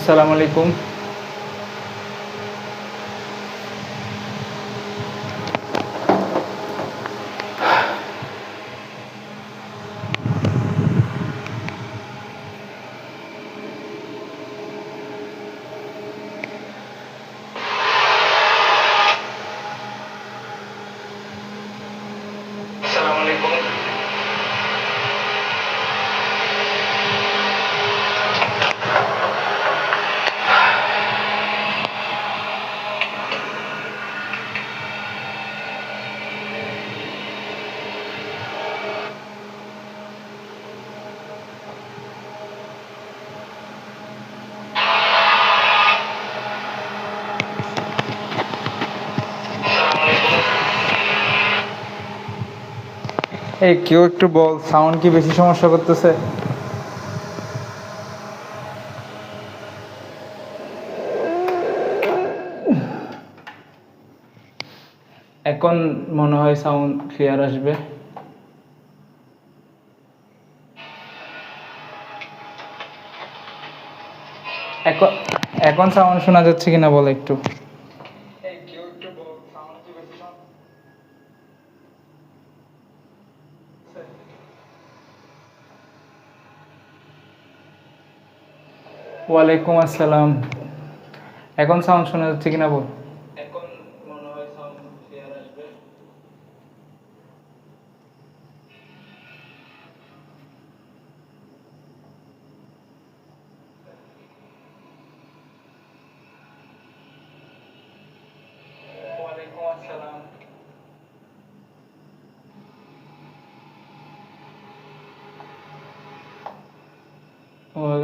আসসালামু আলাইকুম। এই কেউ একটু বল, সাউন্ড কি বেশি সমস্যা করতেছে? এখন মনে হয় সাউন্ড ক্লিয়ার আসবে। এখন এখন সাউন্ড শোনা যাচ্ছে কিনা বল একটু। ওয়ালাইকুম আসসালাম। এখন সাউন্ড শোনা যাচ্ছে কিনা বল। এখন মনে হয় সাউন্ড ক্লিয়ার আসবে। ওয়ালাইকুম আসসালাম।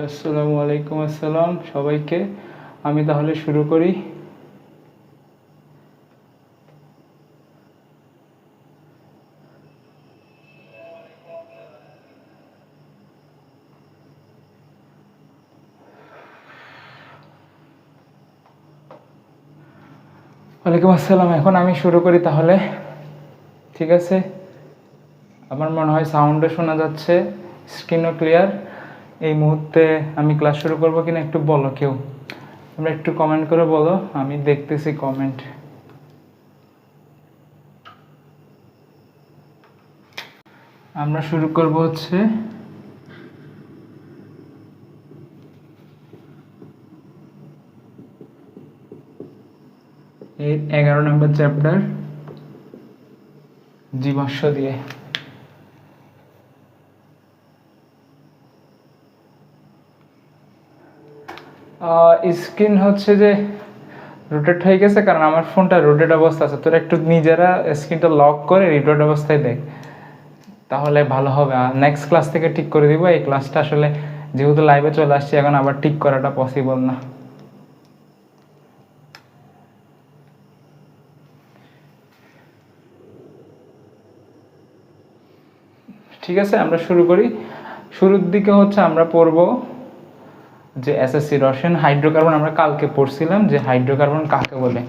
আসসালামু আলাইকুম আসসালাম সবাইকে। আমি তাহলে শুরু করি। ওয়ালাইকুম আসসালাম। এখন আমি শুরু করি তাহলে। ঠিক আছে, আমার মনে হয় সাউন্ডও শোনা যাচ্ছে, স্ক্রিনও ক্লিয়ার। এই মুহূর্তে আমি ক্লাস শুরু করবো কিনা একটু বলো কেউ। তোমরা একটু কমেন্ট করে বলো, আমি দেখতেছি কমেন্ট। আমরা শুরু করব হচ্ছে এই 11 নম্বর চ্যাপ্টার জীবাশ্ম দিয়ে। স্ক্রিন হচ্ছে যে রোটেট হয়ে গেছে, কারণ আমার ফোনটা রোটেট অবস্থা আছে। তোরা একটু নিজেরা স্ক্রিনটা লক করে রিটোট অবস্থায় দেখ, তাহলে ভালো হবে। আর নেক্সট ক্লাস থেকে ঠিক করে দিব। এই ক্লাসটা আসলে যেহেতু লাইভে চলে আসছে, এখন আবার ঠিক করাটা পসিবল না। ঠিক আছে, আমরা শুরু করি। শুরুর দিকে হচ্ছে আমরা পড়ব যে এসএসসি রসায়ন হাইড্রোকার্বন। আমরা কালকে পড়ছিলাম যে হাইড্রোকার্বন কাকে বলে।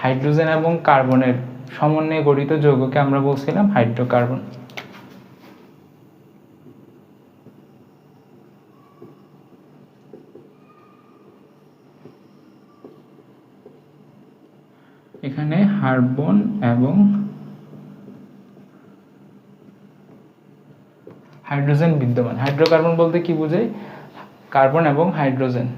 হাইড্রোজেন এবং কার্বনের সমন্বয়ে গঠিত যৌগকে আমরা বলছিলাম হাইড্রোকার্বন। এখানে কার্বন এবং হাইড্রোজেন বিদ্যমান। হাইড্রোকার্বন বলতে কি বোঝায়? কার্বন এবং হাইড্রোজেন।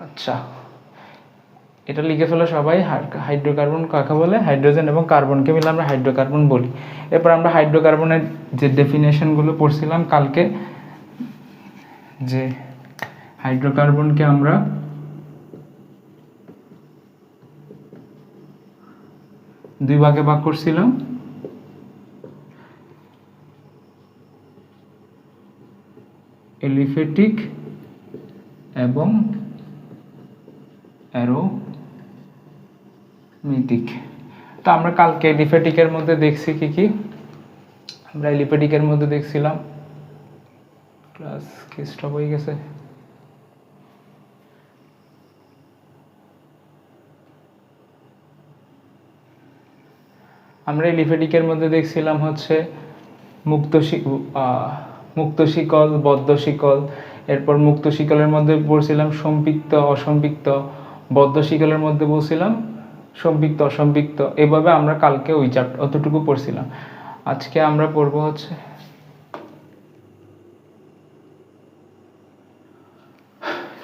আচ্ছা, এটা লিখে ফেলো সবাই। হাইড্রোকার্বন কাকে বলে? হাইড্রোজেন এবং কার্বনকে মিলে আমরা হাইড্রোকার্বন বলি। এরপর আমরা হাইড্রোকার্বনের যে ডেফিনেশনগুলো পড়ছিলাম কালকে, যে হাইড্রোকার্বনকে আমরা দুই ভাগে ভাগ করছিলাম। এলিফ্যাটিক এবং অ্যারোমেটিক। তো আমরা কালকে এলিফ্যাটিকের মধ্যে দেখছি কি কি। আমরা এলিফ্যাটিকের মধ্যে দেখছিলাম, ক্লাস কি স্টপ হয়ে গেছে। আমরা এলিফ্যাটিকের মধ্যে দেখছিলাম হচ্ছে মুক্ত শিকল, বদ্ধ শিকল, এরপর মুক্ত শিকলের মধ্যে পড়ছিলাম সম্পৃক্ত অসম্পৃক্ত, বদ্ধ শিকলের মধ্যে বলছিলাম সম্পৃক্ত অসম্পৃক্ত। এভাবে আমরা কালকে ওই চ্যাপ্টার অতটুকু পড়ছিলাম। আজকে আমরা পড়বো হচ্ছে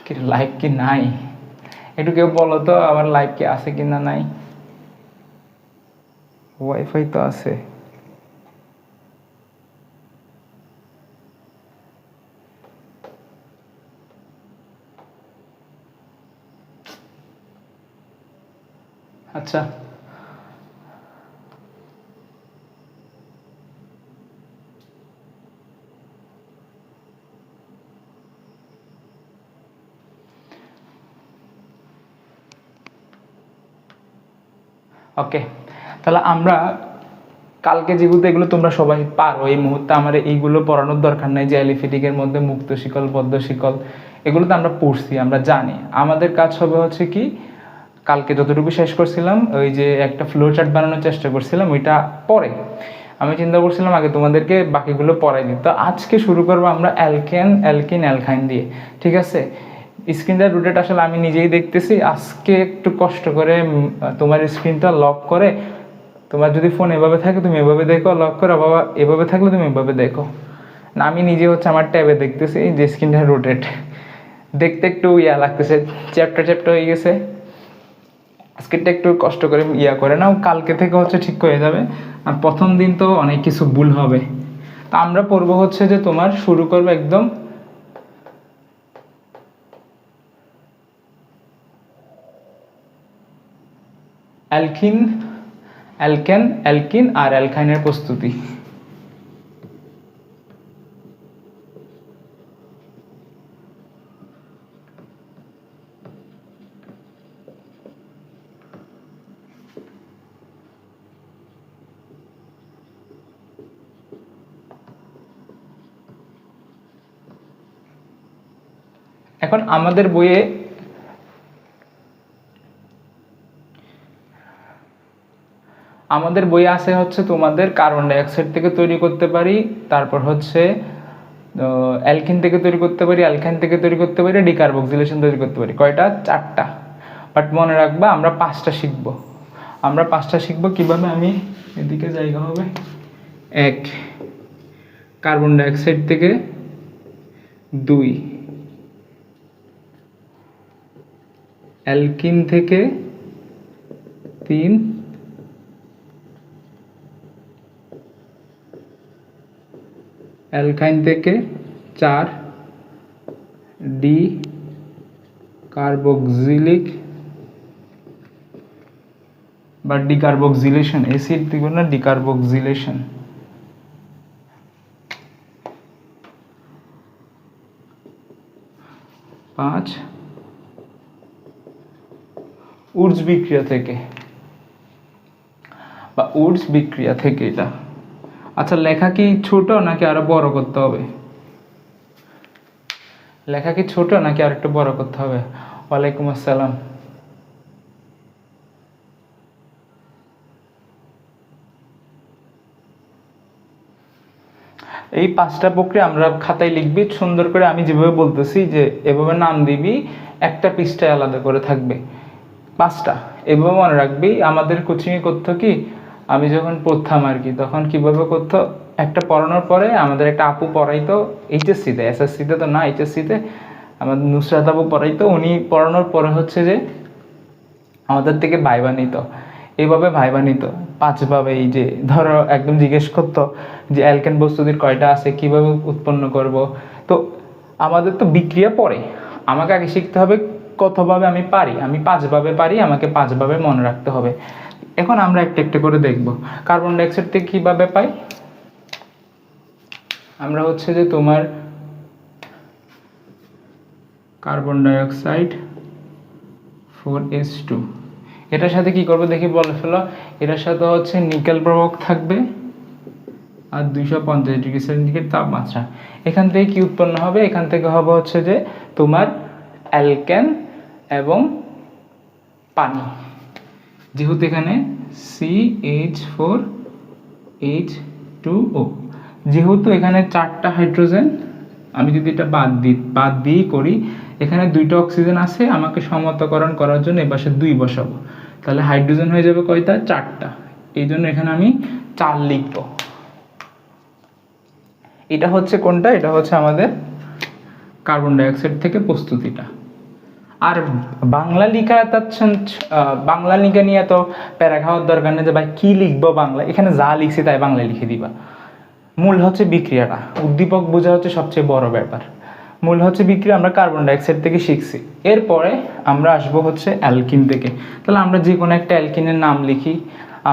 কি লাইভ কি নাই, একটু কেউ বলো তো আমার লাইভ কি আছে কি না নাই। ওয়াইফাই তো আছে। আচ্ছা, ওকে, তাহলে আমরা কালকে যেগুলো এগুলো তোমরা সবাই পারো, এই মুহূর্তে আমার এইগুলো পড়ানোর দরকার নেই যে অ্যালিফেটিকের মধ্যে মুক্ত শিকল বদ্ধ শিকল এগুলো তো আমরা পড়ছি, আমরা জানি। আমাদের কাজ হবে হচ্ছে কি, কালকে যতটুকু শেষ করছিলাম ওই যে একটা ফ্লো চার্ট বানানোর চেষ্টা করছিলাম, ওইটা পরে আমি চিন্তা করছিলাম আগে তোমাদেরকে বাকিগুলো পড়াই দিই। তো আজকে শুরু করবো আমরা অ্যালকেন অ্যালকিন অ্যালকাইন দিয়ে, ঠিক আছে? স্ক্রিনটা রোটেট আসলে আমি নিজেই দেখতেছি, আজকে একটু কষ্ট করে তোমার স্ক্রিনটা লক করে, তোমার যদি ফোন এভাবে থাকে তুমি এভাবে দেখো, লক করে বাবা এভাবে থাকলে তুমি এভাবে দেখো না। আমি নিজে হচ্ছে আমার ট্যাবে দেখতেছি যে স্ক্রিনটা রোটেট, দেখতে একটু ইয়া লাগতেছে, চ্যাপ্টার হয়ে গেছে। আজকেরটা একটু কষ্ট করে ইয়া করে নাও, কালকে থেকে হচ্ছে ঠিক হয়ে যাবে। আর প্রথম দিন তো অনেক কিছু ভুল হবে। তা আমরা পড়বো হচ্ছে যে তোমার শুরু করবো একদম অ্যালকিন অ্যালকেন অ্যালকিন আর অ্যালকাইনের প্রস্তুতি। এখন আমাদের বইয়ে আছে হচ্ছে তোমাদের কার্বন ডাইঅক্সাইড থেকে তৈরি করতে পারি, তারপর হচ্ছে অ্যালকিন থেকে তৈরি করতে পারি, অ্যালকাইন থেকে তৈরি করতে পারি, ডিকার্বক্সিলেশন তৈরি করতে পারি। কয়টা? 4টা। বাট মনে রাখবা আমরা 5টা শিখবো। আমরা 5টা শিখবো কিভাবে, আমি এদিকে জায়গা হবে। 1 কার্বন ডাইঅক্সাইড থেকে, 2 অ্যালকিন থেকে, 3 অ্যালকাইন থেকে, 4 ডি কার্বক্সিলিক বা ডিকার্বক্সিলেশন, অ্যাসিড দিব না, ডিকার্বক্সিলেশন। 5 উডস বিক্রিয়া থেকে বা উডস বিক্রিয়া থেকে। এটা আচ্ছা, লেখা কি ছোট নাকি আরো বড় করতে হবে? লেখা কি ছোট নাকি আর একটু বড় করতে হবে? ওয়ালাইকুম আসসালাম। এই 5টা প্রক্রিয়া আমরা খাতায় লিখবি সুন্দর করে, আমি যেভাবে বলতেছি যে এভাবে নাম দিবি, একটা পৃষ্ঠায় আলাদা করে থাকবে 5টা। এভাবে মনে রাখবি। আমাদের কোচিংয়ে করতো কি, আমি যখন পড়তাম আর কি, তখন কিভাবে করতো, একটা পড়ানোর পরে আমাদের একটা আপু পড়াইতো এইচএসসিতে, এসএসসিতে তো না, এইচএসসিতে আমাদের নুসরাত আপু পড়াইতো। উনি পড়ানোর পরে হচ্ছে যে আমাদের থেকে ভাইবা নিত, এইভাবে ভাইবা নিত 5ভাবে। এই যে ধরো একদম জিজ্ঞেস করতো যে অ্যালকেন বস্তুটির কয়টা আছে, কিভাবে উৎপন্ন করব। তো আমাদের তো বিক্রিয়া পরে, আমাকে আগে শিখতে হবে কতভাবে আমি পারি। আমি 5ভাবে পারি, আমাকে 5ভাবে মনে রাখতে হবে। এখন আমরা একটা একটা করে দেখব। কার্বন ডাইঅক্সাইড থেকে কীভাবে পাই? আমরা হচ্ছে যে তোমার কার্বন ডাইঅক্সাইড 4H2, এটার সাথে কি করবো দেখি, বলে ফেলো। এটার সাথে হচ্ছে নিকেল প্রভাবক থাকবে আর 250 ডিগ্রি সেন্টিগ্রেড তাপমাত্রা। এখান থেকে কি উৎপন্ন হবে? এখান থেকে হবে হচ্ছে যে তোমার অ্যালকেন এবং পানি, যেহেতু এখানে CH4H2O। যেহেতু এখানে 4টা হাইড্রোজেন, আমি যদি এটা বাদ দিয়েই করি, এখানে 2টা অক্সিজেন আছে, আমাকে সমতাকরণ করার জন্য এপাশে 2 বসাবো, তাহলে হাইড্রোজেন হয়ে যাবে কয়টা? 4টা। এই জন্য এখানে আমি 4 লিখব। এটা হচ্ছে কোনটা? এটা হচ্ছে আমাদের কার্বন ডাইঅক্সাইড থেকে প্রস্তুতিটা। আর বাংলা বাংলা লিখা নিয়ে তো প্যারা খাওয়ার দরকার নেই যে ভাই কি লিখবো বাংলা, এখানে যা লিখছি তাই বাংলায় লিখে দিবা। মূল হচ্ছে বিক্রিয়াটা, উদ্দীপক বোঝা হচ্ছে সবচেয়ে বড় ব্যাপার। মূল হচ্ছে বিক্রিয়া, আমরা কার্বন ডাইঅক্সাইড থেকে শিখছি। এরপরে আমরা আসবো হচ্ছে অ্যালকিন থেকে। তাহলে আমরা যে কোনো একটা অ্যালকিনের নাম লিখি।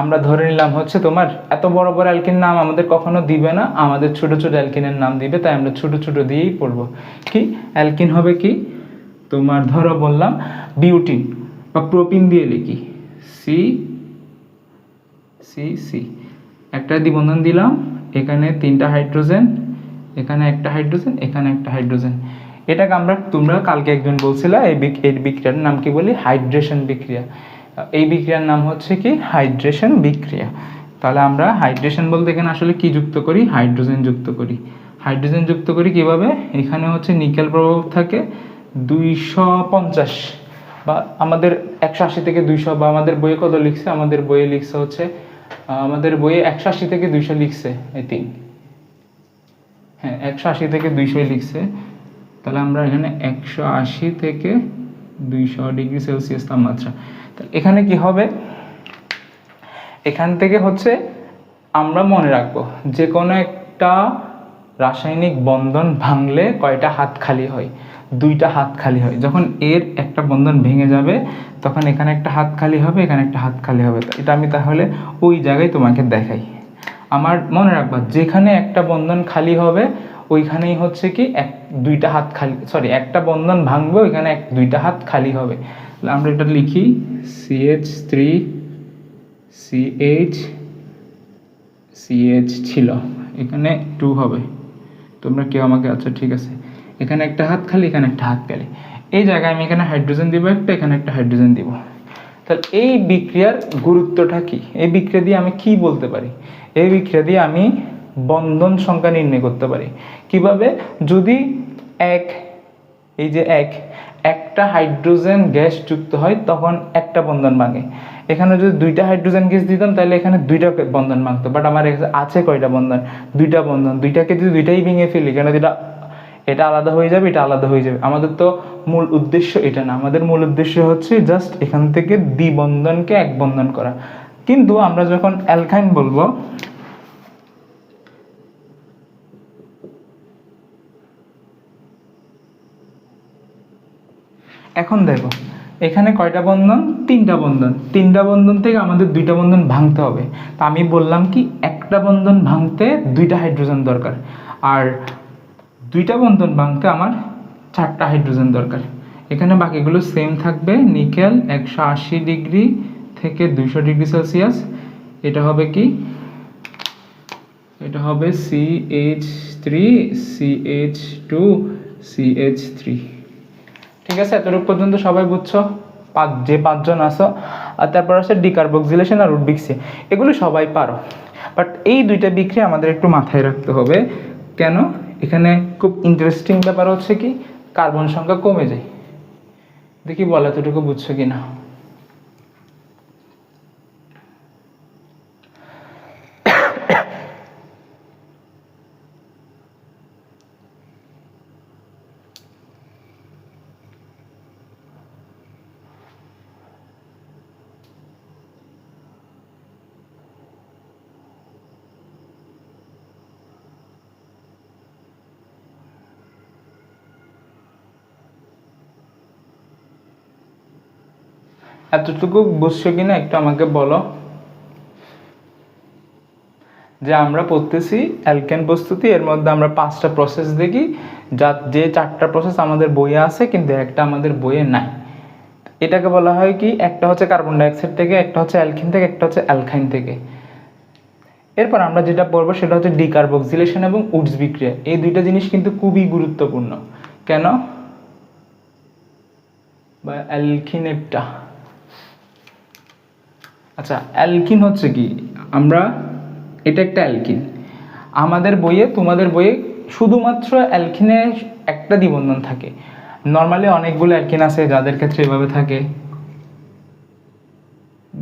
আমরা ধরে নিলাম হচ্ছে তোমার এত বড় বড় অ্যালকিনের নাম আমাদের কখনো দিবে না, আমাদের ছোট ছোট অ্যালকিনের নাম দিবে, তাই আমরা ছোট ছোট দিয়েই পড়বো। কি অ্যালকিন হবে কি তোমার, ধরো বললাম বিউটিন বা প্রোপিন দিয়ে লিখি, সি সি সি, একটা দ্বিবন্ধন দিলাম, এখানে 3টা হাইড্রোজেন, এখানে একটা হাইড্রোজেন, এখানে একটা হাইড্রোজেন। এটাকে তোমরা কালকে একজন বলছিল এই বিক্রিয়ার নাম কি বলি? হাইড্রেশন বিক্রিয়া। এই বিক্রিয়ার নাম হচ্ছে কি? হাইড্রেশন বিক্রিয়া। তাহলে আমরা হাইড্রেশন বলতে এখানে আসলে কি যুক্ত করি? হাইড্রোজেন যুক্ত করি। হাইড্রোজেন যুক্ত করি কিভাবে? এখানে হচ্ছে নিকেল প্রভাব থাকে 250 বা আমাদের 180 থেকে 200, বা আমাদের বইয়ে কত লিখছে? আমাদের বইয়ে লিখছে হচ্ছে, আমাদের বইয়ে 180 থেকে 200 লিখছে, আই থিঙ্ক। হ্যাঁ, 180 থেকে 200 লিখছে। তাহলে আমরা এখানে 180 থেকে 200 ডিগ্রি সেলসিয়াস তাপমাত্রা। তাহলে এখানে কি হবে? এখান থেকে হচ্ছে আমরা মনে রাখবো যে কোনো একটা রাসায়নিক বন্ধন ভাঙলে কয়টা হাত খালি হয়? 2টা হাত খালি হয়। যখন এর একটা বন্ধন ভেঙে যাবে তখন এখানে একটা হাত খালি হবে, এখানে একটা হাত খালি হবে। এটা আমি তাহলে ওই জায়গায় তোমাকে দেখাই। আমার মনে রাখবা যেখানে একটা বন্ধন খালি হবে ওইখানেই হচ্ছে কি 2টা হাত খালি, সরি, একটা বন্ধন ভাঙবে ওইখানে 2টা হাত খালি হবে। আমরা এটা লিখি CH3 CH ছিল, এখানে 2 হবে। তোমরা কেউ আমাকে, আচ্ছা ঠিক আছে, এখানে একটা হাত খালি, এখানে একটা হাত খালি। এই জায়গায় আমি এখানে হাইড্রোজেন দিব একটা, এখানে একটা হাইড্রোজেন দিব। তাহলে এই বিক্রিয়ার গুরুত্বটা কি? এই বিক্রিয়া দিয়ে আমি কি বলতে পারি? এই বিক্রিয়া দিয়ে আমি বন্ধন সংখ্যা নির্ণয় করতে পারি। কিভাবে? যদি এই যে একটা হাইড্রোজেন গ্যাস যুক্ত হয় তখন একটা বন্ধন ভাঙে। এখানে যদি 2টা হাইড্রোজেন গ্যাস দিতাম তাহলে এখানে 2টা বন্ধন ভাঙতো, বাট আমার আছে কয়টা বন্ধন? 2টা বন্ধন। 2টাকে যদি 2টাই ভেঙে ফেলি, কেন? এটা আলাদা হয়ে যাবে, এটা আলাদা হয়ে যাবে। আমাদের তো মূল উদ্দেশ্য এটা না, আমাদের মূল উদ্দেশ্য হচ্ছে জাস্ট এখান থেকে দ্বিবন্ধনকে এক বন্ধন করা। কিন্তু আমরা যখন অ্যালকাইন বলবো, এখন দেখো এখানে কয়টা বন্ধন? 3টা বন্ধন। 3টা বন্ধন থেকে আমাদের 2টা বন্ধন ভাঙতে হবে। তা আমি বললাম কি একটা বন্ধন ভাঙতে 2টা হাইড্রোজেন দরকার, আর 2টা বন্ধন ভাঙতে আমার 4টা হাইড্রোজেন দরকার। এখানে বাকিগুলো সেম থাকবে। নিকেল 180 ডিগ্রি থেকে 200 ডিগ্রি সেলসিয়াস। এটা হবে কি? এটা হবে CH3 CH2 CH3। ঠিক আছে, এতটুকু পর্যন্ত সবাই বুঝছো? যে 5 জন আছো। আর তারপর আছে ডিকার্বক্সিলেশন আর উডবিক্সি, এগুলো সবাই পারো। বাট এই 2টা বিক্রিয়া আমাদের একটু মাথায় রাখতে হবে। কেন? এখানে খুব ইন্টারেস্টিং ব্যাপার হচ্ছে কি কার্বন সংখ্যা কমে যায়। দেখি বলো এতটুকু বুঝছো কিনা। এতটুকু বুঝছো কিনা একটু আমাকে বলো। যে আমরা পড়তেছি অ্যালকেন প্রস্তুতি, এর মধ্যে আমরা 5টা প্রসেস দেখি, যে 4টা প্রসেস আমাদের বইয়ে আছে কিন্তু একটা আমাদের বইয়ে নাই। এটাকে বলা হয় কি, একটা হচ্ছে কার্বন ডাইঅক্সাইড থেকে, একটা হচ্ছে অ্যালকিন থেকে, একটা হচ্ছে অ্যালকাইন থেকে। এরপর আমরা যেটা পড়বো সেটা হচ্ছে ডিকার্বক্সিলেশন এবং উডস বিক্রিয়া। এই 2টা জিনিস কিন্তু খুবই গুরুত্বপূর্ণ। কেন? বা অ্যালকিনেপটা আচ্ছা, অ্যালকিন হচ্ছে কি, আমরা এটা একটা অ্যালকিন, আমাদের বইয়ে তোমাদের বইয়ে শুধুমাত্র অ্যালকিনে একটা দ্বিবন্ধন থাকে। নর্মালি অনেকগুলো অ্যালকিন আছে যাদের ক্ষেত্রে এভাবে থাকে,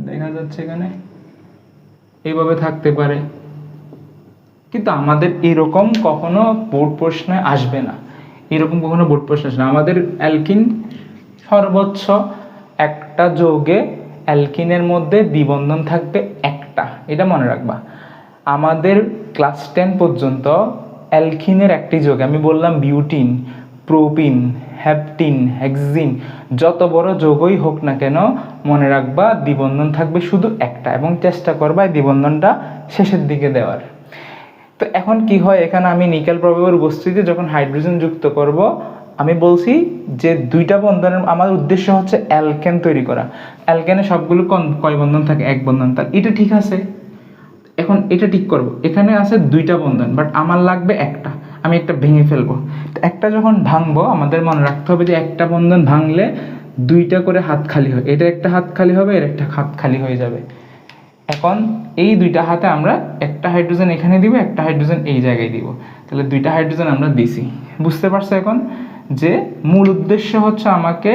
দেখা যাচ্ছে এখানে এইভাবে থাকতে পারে, কিন্তু আমাদের এরকম কখনো বোর্ড প্রশ্নে আসবে না, এরকম কখনো বোর্ড প্রশ্ন আসবে না। আমাদের অ্যালকিন সর্বোচ্চ একটা যৌগে অ্যালকিনের মধ্যে দ্বিবন্ধন থাকবে একটা, এটা মনে রাখবা। আমাদের ক্লাস 10 পর্যন্ত অ্যালকিনের একটি যৌগে, আমি বললাম বিউটিন, প্রোপিন, হ্যাপটিন, হেক্সিন, যত বড় যৌগই হোক না কেন মনে রাখবা দ্বিবন্ধন থাকবে শুধু একটা, এবং চেষ্টা করবা এই দ্বিবন্ধনটা শেষের দিকে দেওয়ার। তো এখন কি হয়, এখানে আমি নিকেল প্রভাবের উপস্থিতিতে যখন হাইড্রোজেন যুক্ত করব, আমি বলছি যে দুইটা বন্ধনের আমার উদ্দেশ্য হচ্ছে অ্যালকেন তৈরি করা। অ্যালকেনে সবগুলো কয় বন্ধন থাকে? এক বন্ধন। তাহলে এটা ঠিক আছে, এখন এটা ঠিক করব। এখানে আছে দুইটা বন্ধন, বাট আমার লাগবে একটা, আমি একটা ভেঙে ফেলবো। তো একটা যখন ভাঙবো আমাদের মনে রাখতে হবে যে একটা বন্ধন ভাঙলে দুইটা করে হাত খালি হয়, এটা একটা হাত খালি হবে, এর একটা হাত খালি হয়ে যাবে। এখন এই দুইটা হাতে আমরা একটা হাইড্রোজেন এখানে দিব, একটা হাইড্রোজেন এই জায়গায় দিব, তাহলে দুইটা হাইড্রোজেন আমরা দিছি। বুঝতে পারছো এখন যে মূল উদ্দেশ্য হচ্ছে আমাকে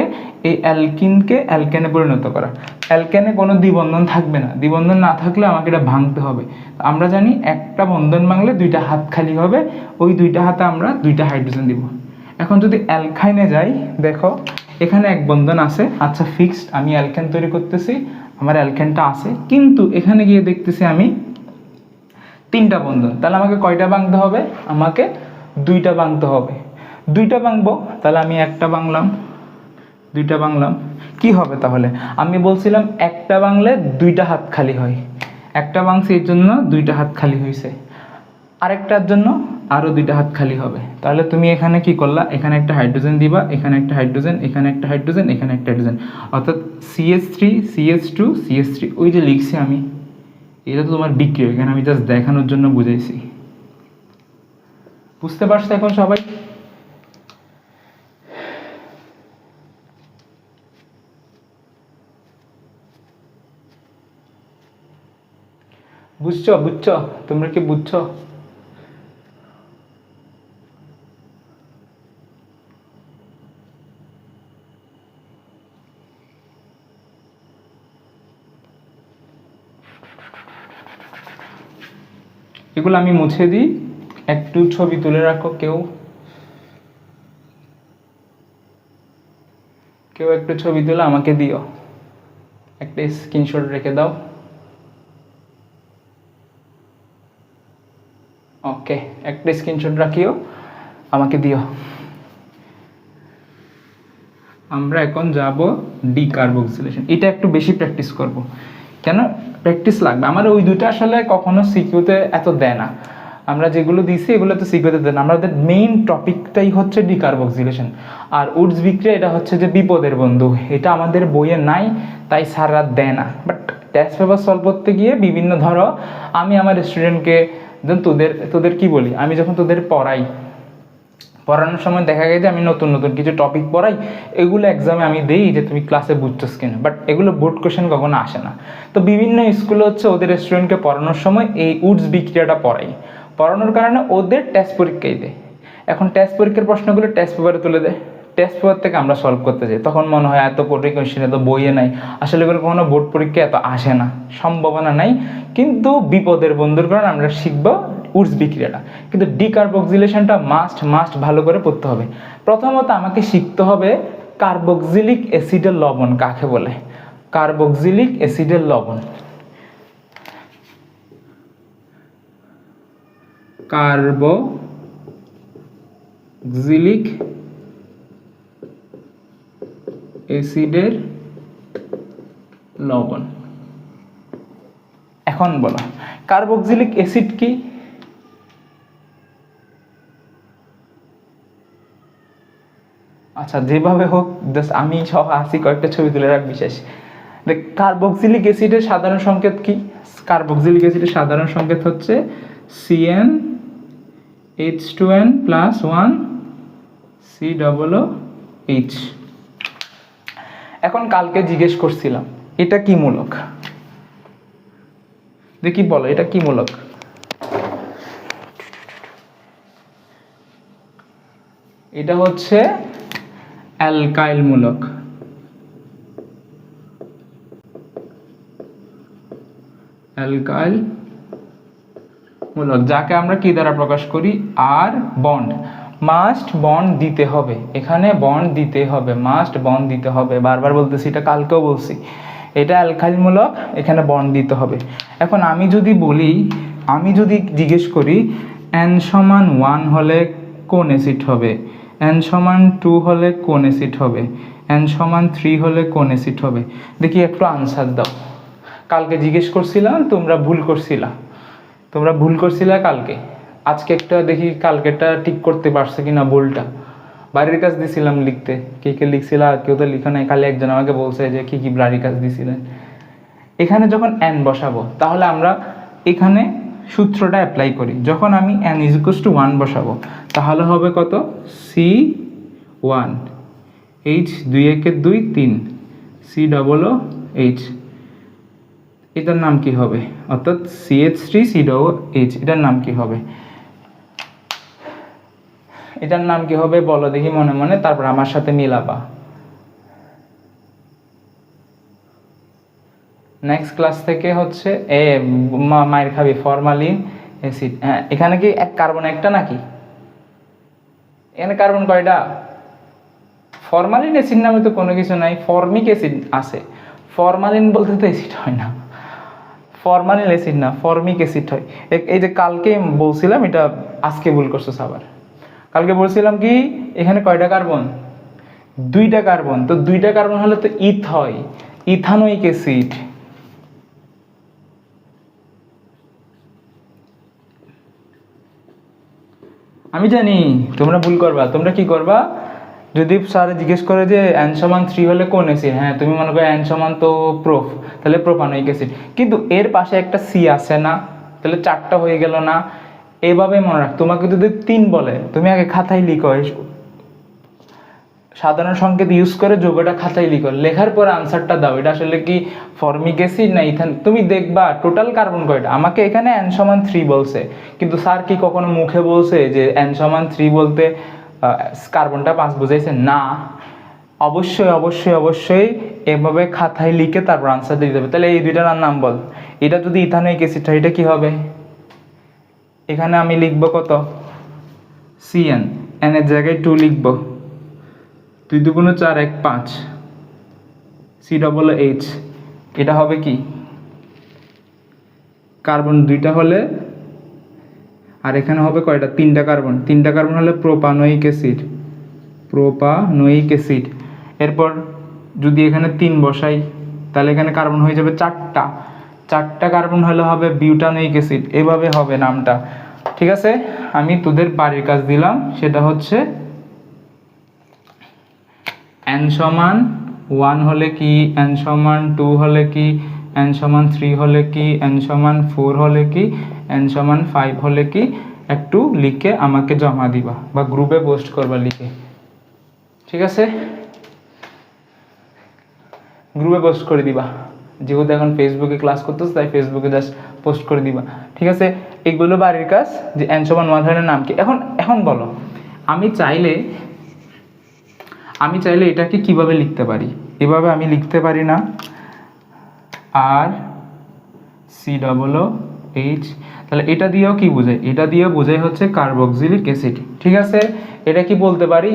এই অ্যালকিনকে অ্যালকেনে পরিণত করা। অ্যালকেনে কোনো দ্বিবন্ধন থাকবে না, দ্বিবন্ধন না থাকলে আমাকে এটা ভাঙতে হবে। আমরা জানি একটা বন্ধন ভাঙলে দুইটা হাত খালি হবে, ওই দুইটা হাতে আমরা দুইটা হাইড্রোজেন দিব। এখন যদি অ্যালকাইনে যাই, দেখো এখানে এক বন্ধন আছে, আচ্ছা ফিক্সড, আমি অ্যালকেন তৈরি করতেছি, আমার অ্যালকেনটা আছে, কিন্তু এখানে গিয়ে দেখতেছি আমি তিনটা বন্ধন। তাহলে আমাকে কয়টা ভাঙতে হবে? আমাকে দুইটা ভাঙতে হবে। দুইটা ভাঙবো, তাহলে আমি একটা ভাঙলাম, দুইটা ভাঙলাম, কি হবে তাহলে? আমি বলছিলাম একটা ভাঙলে দুইটা হাত খালি হয়, একটা ভাঙছি এর জন্য দুইটা হাত খালি হয়েছে, আরেকটার জন্য আরও দুইটা হাত খালি হবে। তাহলে তুমি এখানে কি করলা, এখানে একটা হাইড্রোজেন দিবা, এখানে একটা হাইড্রোজেন, এখানে একটা হাইড্রোজেন, এখানে একটা হাইড্রোজেন, অর্থাৎ CH3 CH2 CH3। ওই যে লিখছি আমি, এটা তো তোমার বিক্রিয়া, এখানে আমি জাস্ট দেখানোর জন্য বুঝাইছি। বুঝতে পারছো এখন সবাই? বুঝছো বুঝছো, তোমরা কি বুঝছো? এগুলো আমি মুছে দিই, একটু ছবি তুলে রাখো, কেউ কেউ একটু ছবি তুলে আমাকে দিও, একটা স্ক্রিনশট রেখে দাও। ওকে, একটা স্ক্রিনশট রাখিও, আমাকে দিও। আমরা এখন যাব ডিকার্বক্সিলেশন। এটা একটু বেশি প্র্যাকটিস করব। কেন প্র্যাকটিস লাগবে? আমার ওই দুটো আসলে কখনো সিকিউতে এত দেয় না, আমরা যেগুলো দিছি এগুলো তো সিকিউতে দেয় না। আমাদের মেইন টপিকটাই হচ্ছে ডিকার্বক্সিলেশন, আর উডস বিক্রিয়া এটা হচ্ছে যে বিপদের বন্ধু, এটা আমাদের বইয়ে নাই, তাই স্যাররা দেয় না। বাট টেস্ট পেপার সলভ করতে গিয়ে বিভিন্ন, ধরো আমি আমার স্টুডেন্টকে, তোদের কি বলি, আমি যখন তোদের পড়ানোর সময় দেখা গেছে আমি নতুন নতুন কিছু টপিক পড়াই, এগুলো এক্সামে আমি দিই যে তুমি ক্লাসে বুঝছোস কিনা, বাট এগুলো বোর্ড কোশ্চেন কখনো আসে না। তো বিভিন্ন স্কুলে হচ্ছে ওদের স্টুডেন্টকে পড়ানোর সময় এই উডস বিক্রিয়াটা পড়ানোর কারণে ওদের টেস্ট পরীক্ষাই দেয়। এখন টেস্ট পরীক্ষার প্রশ্নগুলো টেস্ট পেপারে তুলে দেয়, টেস্ট পেপার থেকে আমরা সলভ করতে যাই, তখন মনে হয় এত কঠিন কোশ্চেন এত বইয়ে নাই। আসলে এগুলো কখনো বোর্ড পরীক্ষা এত আসে না, সম্ভাবনা নাই, কিন্তু বিপদের বন্ধুর কারণে আমরা শিখবো উডস বিক্রিয়াটা। কিন্তু ডিকার্বক্সিলেশনটা মাস্ট ভালো করে পড়তে হবে। প্রথমত আমাকে শিখতে হবে কার্বক্সিলিক অ্যাসিডের লবণ কাকে বলে। কার্বক্সিলিক অ্যাসিডের লবণ, কার্বক্সিলিক অ্যাসিডের লবণ। এখন বলো কার্বক্সিলিক অ্যাসিড কি? আচ্ছা যেভাবে হোক, জাস্ট আমি সহ আসি, কয়েকটা ছবি তুলে রাখ বিশেষ। দেখ কার্বক্সিলিক অ্যাসিডের সাধারণ সংকেত কি? কার্বক্সিলিক অ্যাসিডের সাধারণ সংকেত হচ্ছে CnH2n+1 COOH। এখন কালকে জিজ্ঞেস করছিলাম এটা কি মূলক, দেখি বলো এটা কি মূলক? এটা হচ্ছে অ্যালকাইল মূলক। অ্যালকাইল মূলক যাকে আমরা কি দ্বারা প্রকাশ করি? আর বন্ড। মাস্ট বন্ড দিতে হবে, এখানে বন্ড দিতে হবে, মাস্ট বন্ড দিতে হবে, বারবার বলতেছি, এটা কালকেও বলছি। এটা অ্যালকাইল মূলক, এখানে বন্ড দিতে হবে। এখন আমি যদি বলি, আমি যদি জিজ্ঞেস করি n সমান 1 হলে কোন অ্যাসিড হবে, n সমান 2 হলে কোন অ্যাসিড হবে, n সমান 3 হলে কোন অ্যাসিড হবে, দেখি একটু আনসার দাও। কালকে জিজ্ঞেস করছিলাম, তোমরা ভুল করছিলা কালকে। আজকে একটা দেখি কালকেটা ঠিক করতে পারছে কিনা ভুলটা। বাড়ির কাজ দিছিলাম লিখতে, কে কে লিখছিলা? কেউ তো লিখো নাই, খালি একজন আমাকে বলছে যে কি কি বাড়ির কাজ দিছিলেন। এখানে যখন n বসাবো তাহলে আমরা এখানে সূত্রটা অ্যাপ্লাই করি। যখন আমি n = 1 বসাবো তাহলে হবে কত? C1 H 2 1 2 3 COOH, এটার নাম কি হবে? অর্থাৎ CH3COOH, এটার নাম কি হবে? এটার নাম কি হবে বলো দেখি মনে মনে, তারপর আমার সাথে মিলাবা। নেক্সট ক্লাস থেকে হচ্ছে মায়ের খাবি ফরমালিন অ্যাসিড। হ্যাঁ, এখানে কি এক কার্বন একটা নাকি? এখানে কার্বন কয়টা? ফরমালিন অ্যাসিড নামে তো কোনো কিছু নাই, ফর্মিক অ্যাসিড আছে। ফরমালিন বলতে তো অ্যাসিড হয় না, ফরমালিন অ্যাসিড না, ফর্মিক অ্যাসিড হয়। এই যে কালকে বলছিলাম, এটা আজকে ভুল করছো আবার। কালকে বলছিলাম কি এখানে কয়টা কার্বন? 2টা কার্বন। তো 2টা কার্বন হলে তো ইথ হয়, ইথানোইক অ্যাসিড। আমি জানি তোমরা ভুল করবা। তোমরা কি করবা? যদি স্যার জিজ্ঞেস করে যে n সমান 3 হলে কোন অ্যাসিড, হ্যাঁ তুমি মনে করো n সমান তো প্রোফ, তাহলে প্রোপানোইক অ্যাসিড। কিন্তু এর পাশে একটা সি আছে না, তাহলে 4টা হয়ে গেল না? এভাবে মনে রাখ। তোমাকে যদি 3 বলে তুমি আগে খাতায় লিখো, সাধারণ সংকেত ইউজ করে যোগটা খাতায় লিখো, লেখার পর আনসারটা দাও। এটা আসলে কি ফর্মিক অ্যাসিড না ইথান? তুমি দেখবা টোটাল কার্বন কয়টা। আমাকে এখানে n সমান 3 বলছে, কিন্তু স্যার কি কখনো মুখে বলছে যে n সমান 3 বলতে কার্বনটা 5 বুঝাইছে? না, অবশ্যই অবশ্যই অবশ্যই এভাবে খাতায় লিখে তারপর আনসার দিতে হবে। তাহলে এই দুইটার নাম বল। এটা যদি ইথানোইক অ্যাসিড হয় এটা কি হবে? এখানে আমি লিখবো কত? CN, n এর জায়গায় 2 লিখবো, 2 2 4 1 5 COOH। এটা হবে কি? কার্বন 2টা হলে, আর এখানে হবে কয়টা? 3টা কার্বন। 3টা কার্বন হলে প্রোপানোইক অ্যাসিড, প্রোপানোইক অ্যাসিড। এরপর যদি এখানে 3 বসাই তাহলে এখানে কার্বন হয়ে যাবে 4টা। 4টা কার্বন হলে হবে বিউটানোইক অ্যাসিড। এভাবে হবে নামটা, ঠিক আছে? আমি তোদের বাড়ির কাজ দিলাম, সেটা হচ্ছে n সমান 1 হলে কি, n সমান 2 হলে কি, n সমান 3 হলে কি, n সমান 4 হলে কি, n সমান 5 হলে কি, একটু লিখে আমাকে জমা দিবা বা গ্রুপে পোস্ট করবা লিখে, ঠিক আছে? গ্রুপে পোস্ট করে দিবা, যেহেতু এখন ফেসবুকে ক্লাস করতেছ তাই ফেসবুকে জাস্ট পোস্ট করে দিবা, ঠিক আছে? এগুলো বাড়ির কাজ। যে n সমান 1 হলে নাম কি? এখন বলো, আমি চাইলে এটাকে কিভাবে লিখতে পারি? এভাবে আমি লিখতে পারি না, আর COOH। তাহলে এটা দিয়েও কি বোঝায়? এটা দিয়েও বোঝায় হচ্ছে কার্বক্সিলিক অ্যাসিড, ঠিক আছে? এটা কি বলতে পারি?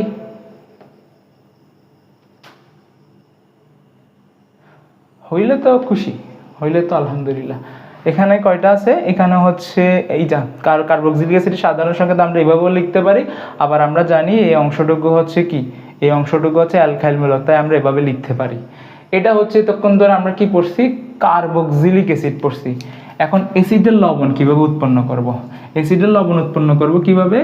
হইলে তো খুশি, হইলে তো আলহামদুলিল্লাহ। এখানে কয়টা আছে? এখানে হচ্ছে এইটা কার্বক্সিলিক অ্যাসিডের সাধারণ সংকেত আমরা এভাবেও লিখতে পারি, আবার আমরা জানি এই অংশটুকু হচ্ছে কি, এই অংশটুকু হচ্ছে অ্যালকাইল মূলক, তাই আমরা এভাবে লিখতে পারি। এটা হচ্ছে তখন ধরে আমরা কি পড়ছি? কার্বক্সিলিক অ্যাসিড পড়ছি। এখন অ্যাসিডের লবণ কিভাবে উৎপন্ন করব? অ্যাসিডের লবণ উৎপন্ন করব কিভাবে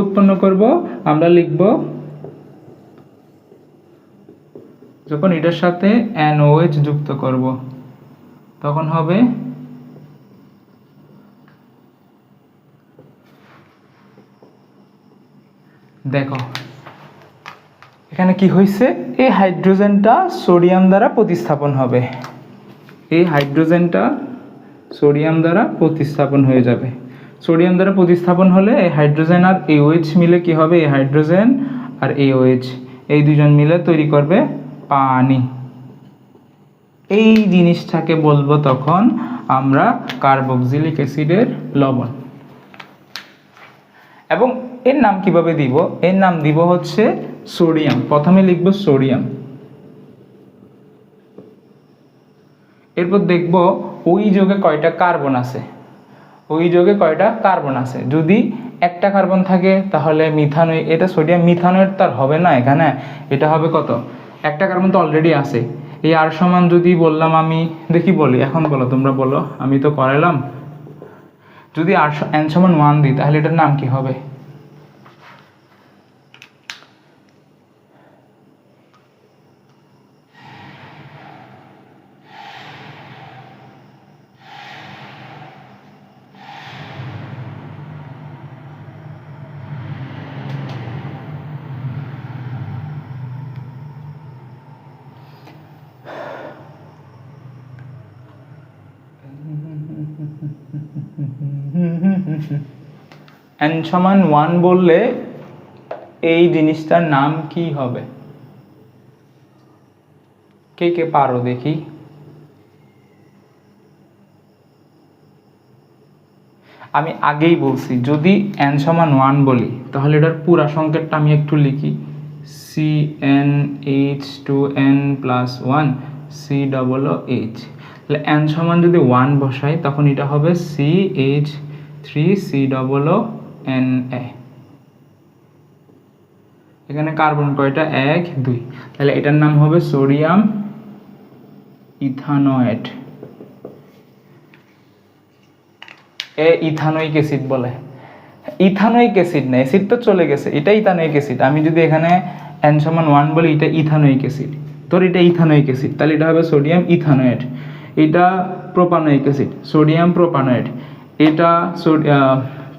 উৎপন্ন করব? আমরা লিখব, যখন এটার সাথে NOH যুক্ত করব তখন হবে দেখো এখানে কি হয়েছে, এই হাইড্রোজেনটা সোডিয়াম দ্বারা প্রতিস্থাপন হবে, এই হাইড্রোজেনটা সোডিয়াম দ্বারা প্রতিস্থাপন হয়ে যাবে। সোডিয়াম দ্বারা প্রতিস্থাপন হলে এই হাইড্রোজেন আর এইচও মিলে কি হবে, এই হাইড্রোজেন আর এইচও এই দুজন মিলে তৈরি করবে পানি। এই জিনিসটাকে বলবো তখন আমরা কার্বক্সিলিক অ্যাসিডের লবণ। এবং এর নাম কিভাবে দিব, এর নাম দিব হচ্ছে সোডিয়াম। প্রথমে লিখব সোডিয়াম, এরপর দেখব ওই যোগে কয়টা কার্বন আছে, ওই যোগে কয়টা কার্বন আছে। যদি একটা কার্বন থাকে তাহলে মিথানয়, এটা সোডিয়াম মিথানয়েড তার হবে না এখানে, এটা হবে কত, একটা কার্বন তো অলরেডি আছে। এই আর সমান যদি বললাম আমি, দেখি বলি, এখন বলো, তোমরা বলো, আমি তো করাইলাম। যদি আর n সমান 1 দিই তাহলে এটার নাম কি হবে, n সমান 1 বললে এই জিনিসটার নাম কি হবে, কে কে পারো দেখি। আমি আগেই বলছি যদি n সমান 1 বলি তাহলে এটার পুরা সংকেতটা আমি একটু লিখি, CnH2n+1 COOH। তাহলে n সমান যদি 1 বসাই তখন এটা হবে CH3COONA। এখানে কার্বন কয়টা, 1 2, তাহলে এটার নাম হবে সোডিয়াম ইথানয়েড। ইথানোয়িক অ্যাসিড বলে, ইথানোয়িক অ্যাসিড না, অ্যাসিড তো চলে গেছে, এটা ইথানোয়িক অ্যাসিড। আমি যদি এখানে n সমান 1 বলি, এটা ইথানোয়িক অ্যাসিড, তোর এটা ইথানোয়িক অ্যাসিড, তাহলে এটা হবে সোডিয়াম ইথানয়েড। এটা প্রোপানোয়িক অ্যাসিড, সোডিয়াম প্রোপানয়েড। এটা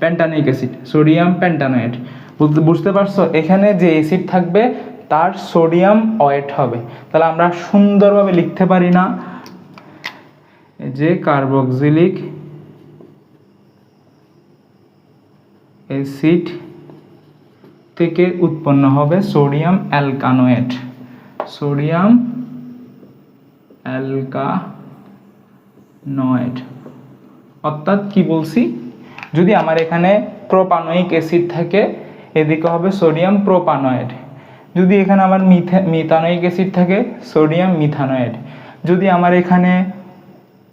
পেন্টানোয়িক অ্যাসিড, সোডিয়াম পেন্টানয়েড। বুঝতে পারছো, এখানে যে অ্যাসিড থাকবে তার সোডিয়াম ওয়েট হবে। তাহলে আমরা সুন্দরভাবে লিখতে পারি না যে কার্বক্সিলিক অ্যাসিড থেকে উৎপন্ন হবে সোডিয়াম অ্যালকানোয়েট, সোডিয়াম অ্যালকানোয়েট। অর্থাৎ কি বলছি, যদি আমার এখানে প্রোপানোয়িক অ্যাসিড থাকে এদিকে হবে সোডিয়াম প্রোপানয়েড, যদি এখানে আমার মিথানোয়িক অ্যাসিড থাকে সোডিয়াম মিথানয়েড, যদি আমার এখানে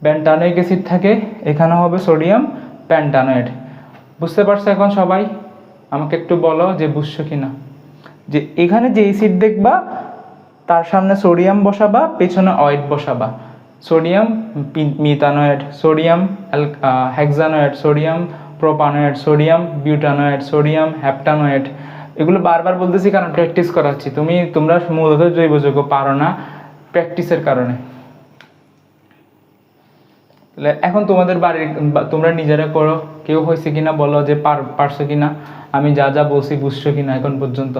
পেন্টানোয়িক অ্যাসিড থাকে এখানে হবে সোডিয়াম পেন্টানয়েড। বুঝতে পারছো এখন সবাই? আমাকে একটু বলো যে বুঝছো কিনা, যে এখানে যে অ্যাসিড দেখবা তার সামনে সোডিয়াম বসাবা, পেছনে অয়েড বসাবা। Sodium methanoate, sodium hexanoate, sodium propanoate, sodium butanoate, sodium heptanoate. এগুলো বারবার বলতেছি কারণ প্র্যাকটিস করাচ্ছি। তোমরা মূলত জৈব যৌগ পারো না প্র্যাকটিসের কারণে। এখন তোমাদের বাড়ির তোমরা নিজেরা করো, কেউ হয়েছে কিনা বলো যে পারছো কিনা, আমি যা যা বলছি বুঝছো কিনা এখন পর্যন্ত।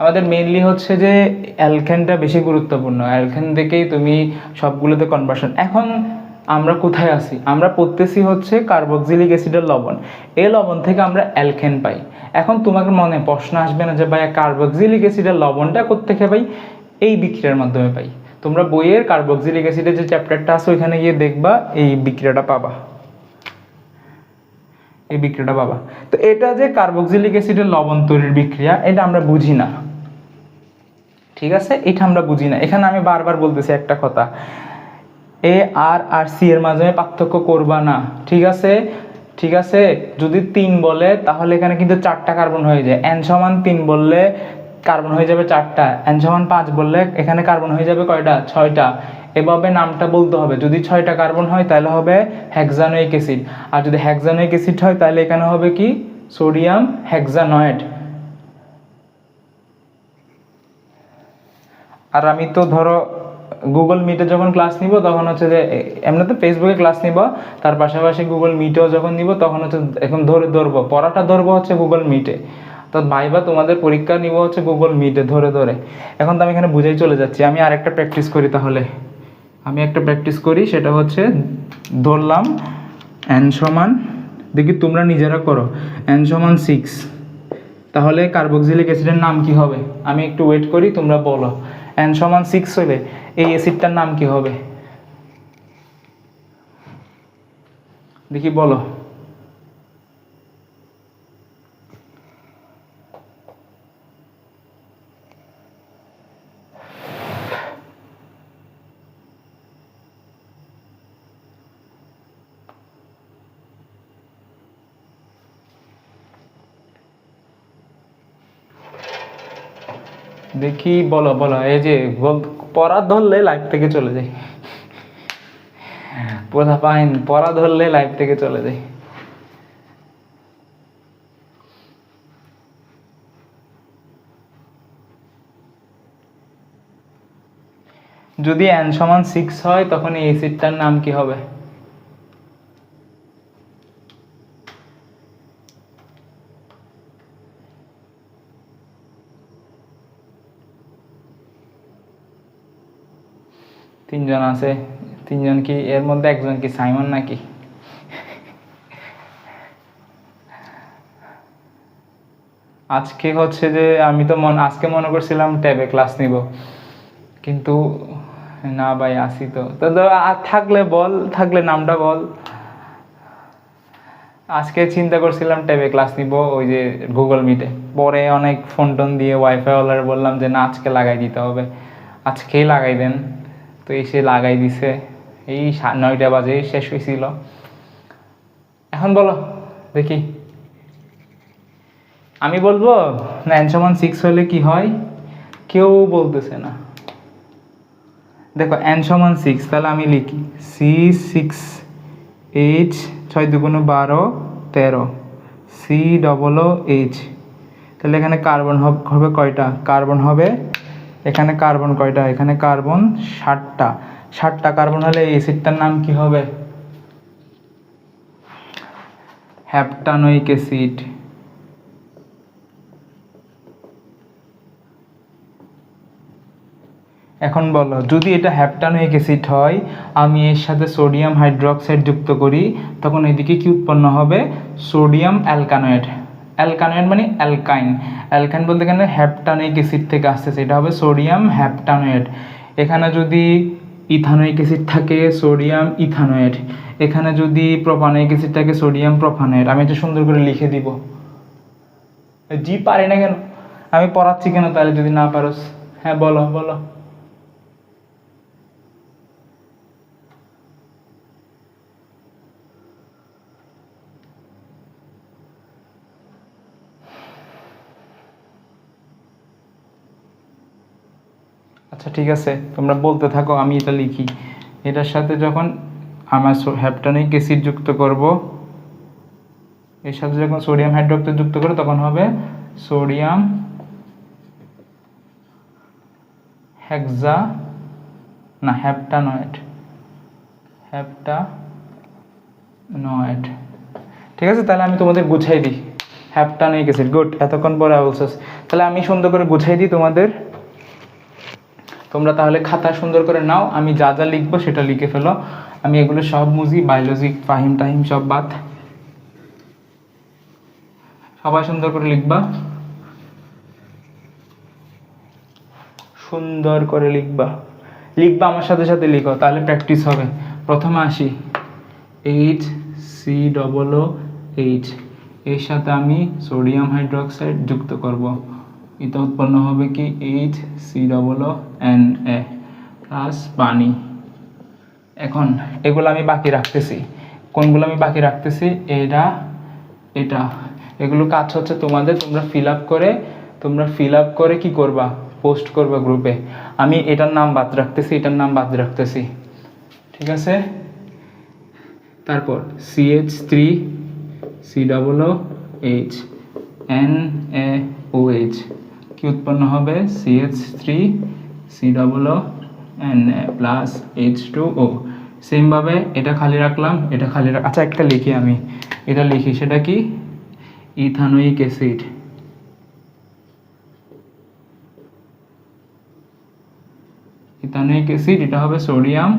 আমাদের মেইনলি হচ্ছে যে অ্যালকেনটা বেশি গুরুত্বপূর্ণ, অ্যালকেন থেকেই তুমি সবগুলোতে কনভার্সন। এখন আমরা কোথায় আছি, আমরা পড়তেছি হচ্ছে কার্বক্সিলিক অ্যাসিডের লবণ, এই লবণ থেকে আমরা অ্যালকেন পাই। এখন তোমার মনে প্রশ্ন আসবে না যে ভাই কার্বক্সিলিক অ্যাসিডের লবণটা কোত্থেকে পাই, এই বিক্রিয়ার মাধ্যমে পাই। তোমরা বইয়ের কার্বক্সিলিক অ্যাসিডের যে চ্যাপ্টারটা আছে ওইখানে গিয়ে দেখবা এই বিক্রিয়াটা পাবা, এই বিক্রিয়াটা পাবা। তো এটা যে কার্বক্সিলিক অ্যাসিডের লবণ তৈরির বিক্রিয়া, এটা আমরা বুঝি না, ঠিক আছে, এটা আমরা বুঝি না। এখানে আমি বারবার বলতেছি একটা কথা, এ আর সি এর মাঝে পার্থক্য করবা না, ঠিক আছে, ঠিক আছে। যদি 3 বলে তাহলে এখানে কিন্তু 4টা কার্বন হয়ে যায়, n সমান 3 বললে কার্বন হয়ে যাবে 4টা, n সমান 5 বললে এখানে কার্বন হয়ে যাবে কয়টা, 6টা। এভাবে নামটা বলতে হবে, যদি 6টা কার্বন হয় তাহলে হবে হেক্সানোয়িক অ্যাসিড, আর যদি হেক্সানোয়িক অ্যাসিড হয় তাহলে এখানে হবে কি সোডিয়াম হেক্সানয়েড। আর আমি তো ধরো গুগল মিটে যখন ক্লাস নিব তখন হচ্ছে যে এমনিতে ফেসবুকে ক্লাস নিব, তার পাশাপাশি গুগল মিটেও যখন নিব তখন হচ্ছে এখন ধরবো পড়াটা ধরবো হচ্ছে গুগল মিটে। তো ভাইবা তোমাদের পরীক্ষা নিব হচ্ছে গুগল মিটে ধরে। এখন তো আমি এখানে বুঝেই চলে যাচ্ছি। আমি আরেকটা প্র্যাকটিস করি তাহলে। আমি একটা প্র্যাকটিস করি, সেটা হচ্ছে ধরলাম n সমান, দেখি তোমরা নিজেরা করো, n সমান 6, তাহলে কার্বক্সিলিক অ্যাসিডের নাম কি হবে? আমি একটু ওয়েট করি, তোমরা বলো। n সমান 6 হলে এই অ্যাসিডটার নাম কি হবে? দেখি বলো। দেখি বলো। এই যে পড়া ধরলে লাইভ থেকে চলে যাই, পড়া ধরলে লাইভ থেকে চলে যাই। যদি n সমান 6 হয় তখন এই অ্যাসিডটার নাম কি হবে? তিনজন আছে, তিনজন কি এর মধ্যে একজন কি সাইমন নাকি? আজকে হচ্ছে যে আমি তো আজকে মনে করছিলাম ট্যাবে ক্লাস নিব, কিন্তু না ভাই আসি তো থাকলে বল, থাকলে নামটা বল। আজকে চিন্তা করছিলাম ট্যাবে ক্লাস নিব ওই যে গুগল মিটে, পরে অনেক ফোন টোন দিয়ে ওয়াইফাই ওয়ালার বললাম যে না আজকে লাগাই দিতে হবে, আজকেই লাগাই দেন। তো এসে লাগাই দিছে, এই 9টা বাজে শেষ হয়েছিল। এখন বলো দেখি, আমি বলবো না n সমান 6 হলে কি হয়? কেউ বলতেছে না। দেখো n সমান 6, তাহলে আমি লিখি C6H, 6 দুগুণ 12 13, COOH। তাহলে এখানে কার্বন হবে কয়টা? কার্বন হবে এখানে কার্বন কয়টা? এখানে কার্বন 7টা। 7টা কার্বন হলে এই অ্যাসিডটার নাম কি হবে? হেপ্টানোয়িক অ্যাসিড। এখন বলো, যদি এটা হেপ্টানোয়িক অ্যাসিড হয়, আমি এর সাথে সোডিয়াম হাইড্রোক্সাইড যুক্ত করি, তখন এদিকে কি উৎপন্ন হবে? সোডিয়াম অ্যালকানয়েড। অ্যালকানয়েড মানে অ্যালকাইন। অ্যালকাইন বলতে গেলে হেপ্টানোয়িক অ্যাসিড থেকে আসতেছে, এটা হবে সোডিয়াম হেপ্টানোয়েড। এখানে যদি ইথানোয়িক অ্যাসিড থাকে, সোডিয়াম ইথানোয়েড। এখানে যদি প্রোপানোয়িক অ্যাসিড থাকে, সোডিয়াম প্রোপানোয়েড। আমি এটা সুন্দর করে লিখে দিব। জি পারি না কেন? আমি পড়াচ্ছি কেন তাহলে যদি না পারোস? হ্যাঁ বলো। আচ্ছা ঠিক আছে, তোমরা বলতে থাকো, আমি এটা লিখি। এটার সাথে যখন আমার হেপ্টানোয়িক অ্যাসিড যুক্ত করব, এর সাথে যখন সোডিয়াম হাইড্রোক্সাইড যুক্ত করব, তখন হবে সোডিয়াম হেপ্টানোয়েড। ঠিক আছে, তাহলে আমি তোমাদের গুছাই দিই। হেপ্টানোয়িক অ্যাসিড, গুড। এতক্ষণ পরে বলছিস, তাহলে আমি সুন্দর করে গুছাই দিই তোমাদের। তোমরা তাহলে খাতা সুন্দর করে নাও, আমি যা যা লিখবো সেটা লিখে ফেলো। আমি এগুলো সব মুজি, বায়োলজি ফাহিম টাহিম সব বাদ। সবাই সুন্দর করে লিখবা, সুন্দর করে লিখবা আমার সাথে সাথে লিখো, তাহলে প্র্যাকটিস হবে। প্রথমে আসি HCOOH, এর সাথে আমি সোডিয়াম হাইড্রোক্সাইড যুক্ত করব, এটা উৎপন্ন হবে কি HCOONA প্লাস পানি। এখন এগুলো আমি বাকি রাখতেছি। কোনগুলো আমি বাকি রাখতেছি? এটা এগুলো কাজ হচ্ছে তোমাদের, তোমরা ফিল আপ করে কি করবা? পোস্ট করবা গ্রুপে। আমি এটার নাম বাদ রাখতেছি, ঠিক আছে? তারপর CH3COOH NaOH কি উৎপন্ন হবে? CH3COOH Na plus H2O। Same ভাবে এটা খালি রাখলাম, এটা খালি আচ্ছা একটা লিখি আমি, এটা লিখি, সেটা কি ইথানোয়িক অ্যাসিড। ইথানোয়িক অ্যাসিড, এটা হবে সোডিয়াম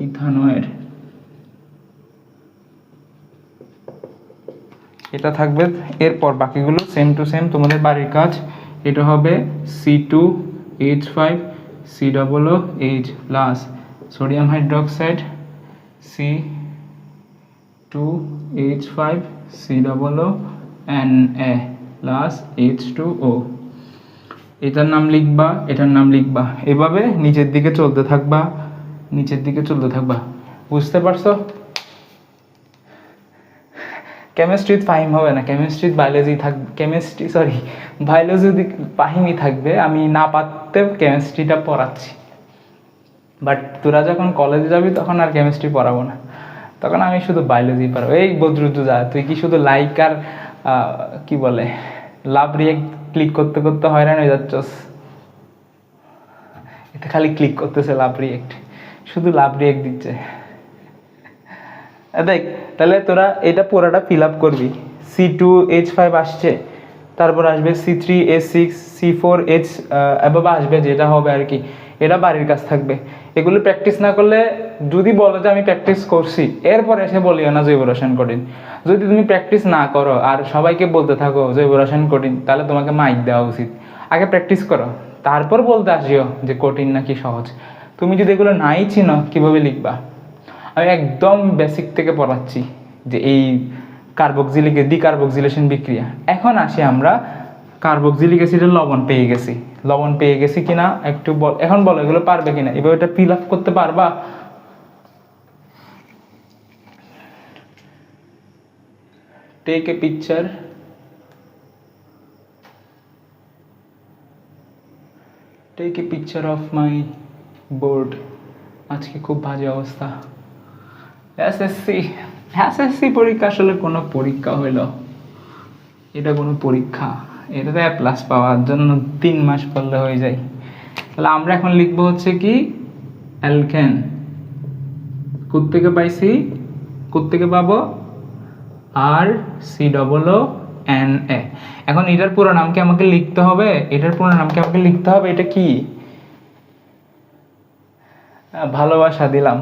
ইথানয়েড। এটা থাকবে, এরপর বাকিগুলো সেম টু সেম তোমাদের বাড়ির কাজ। এটা হবে C2H5COOH plus sodium hydroxide C2H5COONA plus H2O। এটার নাম লিখবা, এটার নাম লিখবা, এভাবে নিচের দিকে চলতে থাকবা, নিচের দিকে চলতে থাকবা। বুঝতে পারছো? কেমিস্ট্রি ফাহিম হবে না, কেমিস্ট্রি বায়োলজি থাকবে, বায়োলজি ফাহিমই থাকবে। আমি না পারতে কেমিস্ট্রিটা পড়াচ্ছি, বাট তোরা যখন কলেজে যাবি তখন আর কেমিস্ট্রি পড়াবো না, তখন আমি শুধু বায়োলজি পড়াবো। এই বদরুদ্দুজা, তুই কি শুধু লাইক আর কি বলে লাভ রিয়েক্ট ক্লিক করতে করতে হয়রান হয়ে যাচ্ছস? এটা খালি ক্লিক করতেছে লাভ রিয়েক্ট, শুধু লাভ রিয়েক্ট দিচ্ছে। দেখ তাহলে তোরা এটা পুরাটা ফিল আপ করবি। C2H5 আসছে, তারপর আসবে C3H6 C4H এভাবে আসবে, যেটা হবে আর কি। এটা বাড়ির কাজ থাকবে, এগুলো প্র্যাকটিস না করলে, যদি বলো যে আমি প্র্যাকটিস করছি এরপর এসে বলিও না জৈব রসায়ন কঠিন। যদি তুমি প্র্যাকটিস না করো আর সবাইকে বলতে থাকো জৈব রসায়ন কঠিন, তাহলে তোমাকে মাইক দেওয়া উচিত। আগে প্র্যাকটিস করো, তারপর বলতে আসিও যে কঠিন নাকি সহজ। তুমি যদি এগুলো নাই চিনো, কীভাবে লিখবা? আমি একদম বেসিক থেকে পড়াচ্ছি যে এই কার্বক্সিলিক ডিকার্বক্সিলেশন বিক্রিয়া। এখন আসি আমরা কার্বক্সিলিক অ্যাসিডের লবণ পেয়ে গেছি, লবণ পেয়ে গেছি কিনা একটু বল, এখন বলো এগুলো পারবে কিনা, এবার এটা ফিল আপ করতে পারবা? Take a picture, take a picture of my board. আজকে খুব বাজে অবস্থা। এসএসসি পরীক্ষা আসলে কোনো পরীক্ষা হইল? এটা কোনো পরীক্ষা? এটাতে প্লাস পাওয়ার জন্য 3 মাস পড়লে হয়ে যায়। তাহলে আমরা এখন লিখবো হচ্ছে কি অ্যালকেন। কোত্থেকে পাইছি, কোত্থেকে পাবো? RCOONA। এখন এটার পুরো নামকে আমাকে লিখতে হবে, এটার পুরো নামকে আমাকে লিখতে হবে। এটা কি? ভালোবাসা দিলাম।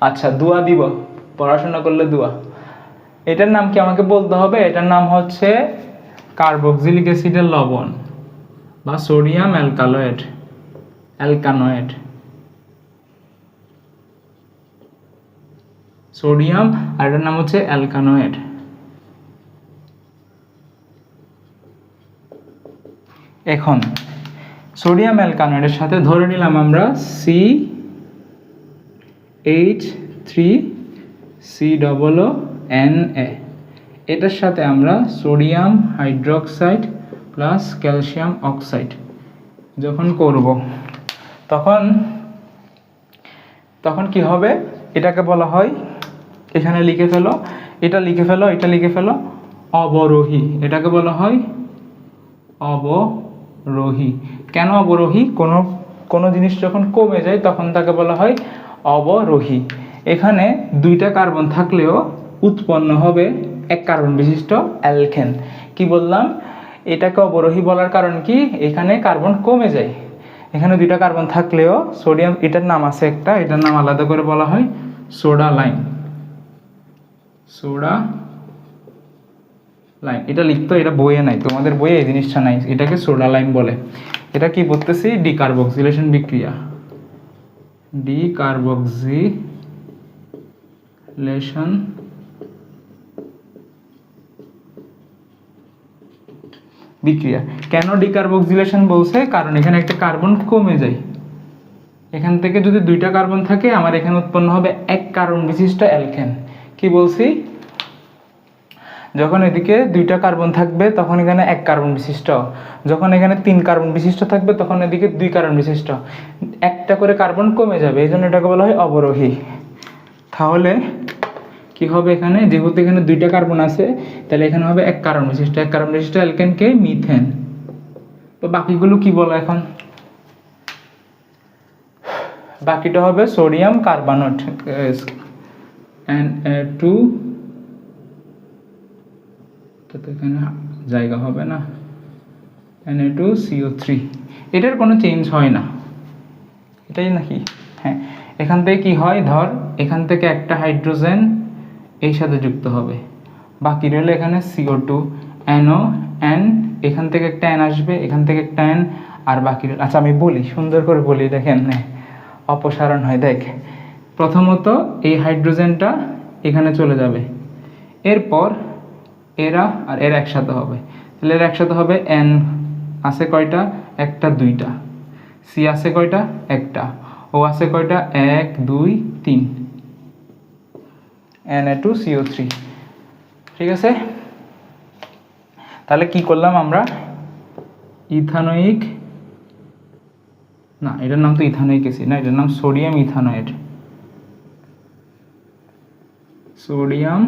আচ্ছা দোয়া দিব, পড়াশোনা করলে দোয়া। এটার নাম কি আমাকে বলতে হবে? এটার নাম হচ্ছে কার্বক্সিলিক অ্যাসিডের লবণ বা সোডিয়াম অ্যালকালয়েড, অ্যালকানয়েড। সোডিয়াম আর এটার নাম হচ্ছে অ্যালকানয়েড। এখন সোডিয়াম অ্যালকানয়েডের সাথে ধরে নিলাম আমরা CH3COONA। এটার সাথে আমরা sodium hydroxide plus calcium oxide যখন করব, তখন তখন কি হবে? এটাকে বলা হয়, এখানে লিখে ফেলো, এটা লিখে ফেলো, এটা লিখে ফেলো, অবরোহী। এটাকে বলা হয় অবরোহী। কেন অবরোহী? কোনো জিনিস যখন কমে যায় তখন তাকে বলা হয় অবরোহী। এখানে 2টা কার্বন থাকলেও উৎপন্ন হবে 1 কার্বন বিশিষ্ট অ্যালকেন। কি বললাম? এটাকে অবরোহী বলার কারণ কি? এখানে কার্বন কমে যায়। এখানে 2টা কার্বন থাকলেও সোডিয়াম, এটার নাম আছে একটা, এটার নাম আলাদা করে বলা হয় সোডা লাইম। সোডা লাইম এটা লিখতো, এটা বইয়ে নাই, তোমাদের বইয়ে এই জিনিসটা নাই, এটাকে সোডা লাইম বলে। এটা কি বলতেছি? ডিকার্বক্সিলেশন বিক্রিয়া, ডিকার্বক্সিলেশন বিক্রিয়া। কেন ডিকার্বক্সিলেশন বলছে? কারণ এখানে একটা কার্বন কমে যায়। এখান থেকে যদি 2টা কার্বন থাকে, আমার এখানে উৎপন্ন হবে 1 কার্বন বিশিষ্ট অ্যালকেন। কি বলছি? যখন এদিকে 2টা কার্বন থাকবে তখন এখানে 1 কার্বন বিশিষ্ট, যখন এখানে 3 কার্বন বিশিষ্ট থাকবে তখন এদিকে 2 কার্বন বিশিষ্ট, একটা করে কার্বন কমে যাবে, এই জন্য এটাকে বলা হয় অবরোহী। তাহলে কি হবে? এখানে যেহেতু এখানে 2টা কার্বন আছে, তাহলে এখানে হবে 1 কার্বন বিশিষ্ট, 1 কার্বন বিশিষ্ট অ্যালকেনকে মিথেন, তো বাকিগুলো কি বলো এখন? বাকিটা হবে সোডিয়াম কার্বনেট Na2, তো এখানে জায়গা হবে না, Na2CO3, এটার কোনো চেঞ্জ হয় না, এটাই নাকি? হ্যাঁ, এখান থেকে কি হয়, ধর এখান থেকে একটা হাইড্রোজেন এই সাথে যুক্ত হবে, বাকি রইল এখানে CO2 NO N, এখান থেকে একটা N আসবে, এখান থেকে একটা N, আর বাকি রইল, আচ্ছা আমি বলি, সুন্দর করে বলি, দেখেন অপসারণ হয়। দেখ, প্রথমত এই হাইড্রোজেনটা এখানে চলে যাবে, এরপর এরা আর এরা একসাথে হবে, তাহলে এরা একসাথে হবে, N আছে কয়টা, একটা দুইটা, C আছে কয়টা, একটা, ও আছে কয়টা, 1 2 3, Na2CO3, ঠিক আছে? তাহলে কি করলাম আমরা, ইথানোয়িক, না এটার নাম তো ইথানোয়িক অ্যাসিড না, এটার নাম সোডিয়াম ইথানয়েড, সোডিয়াম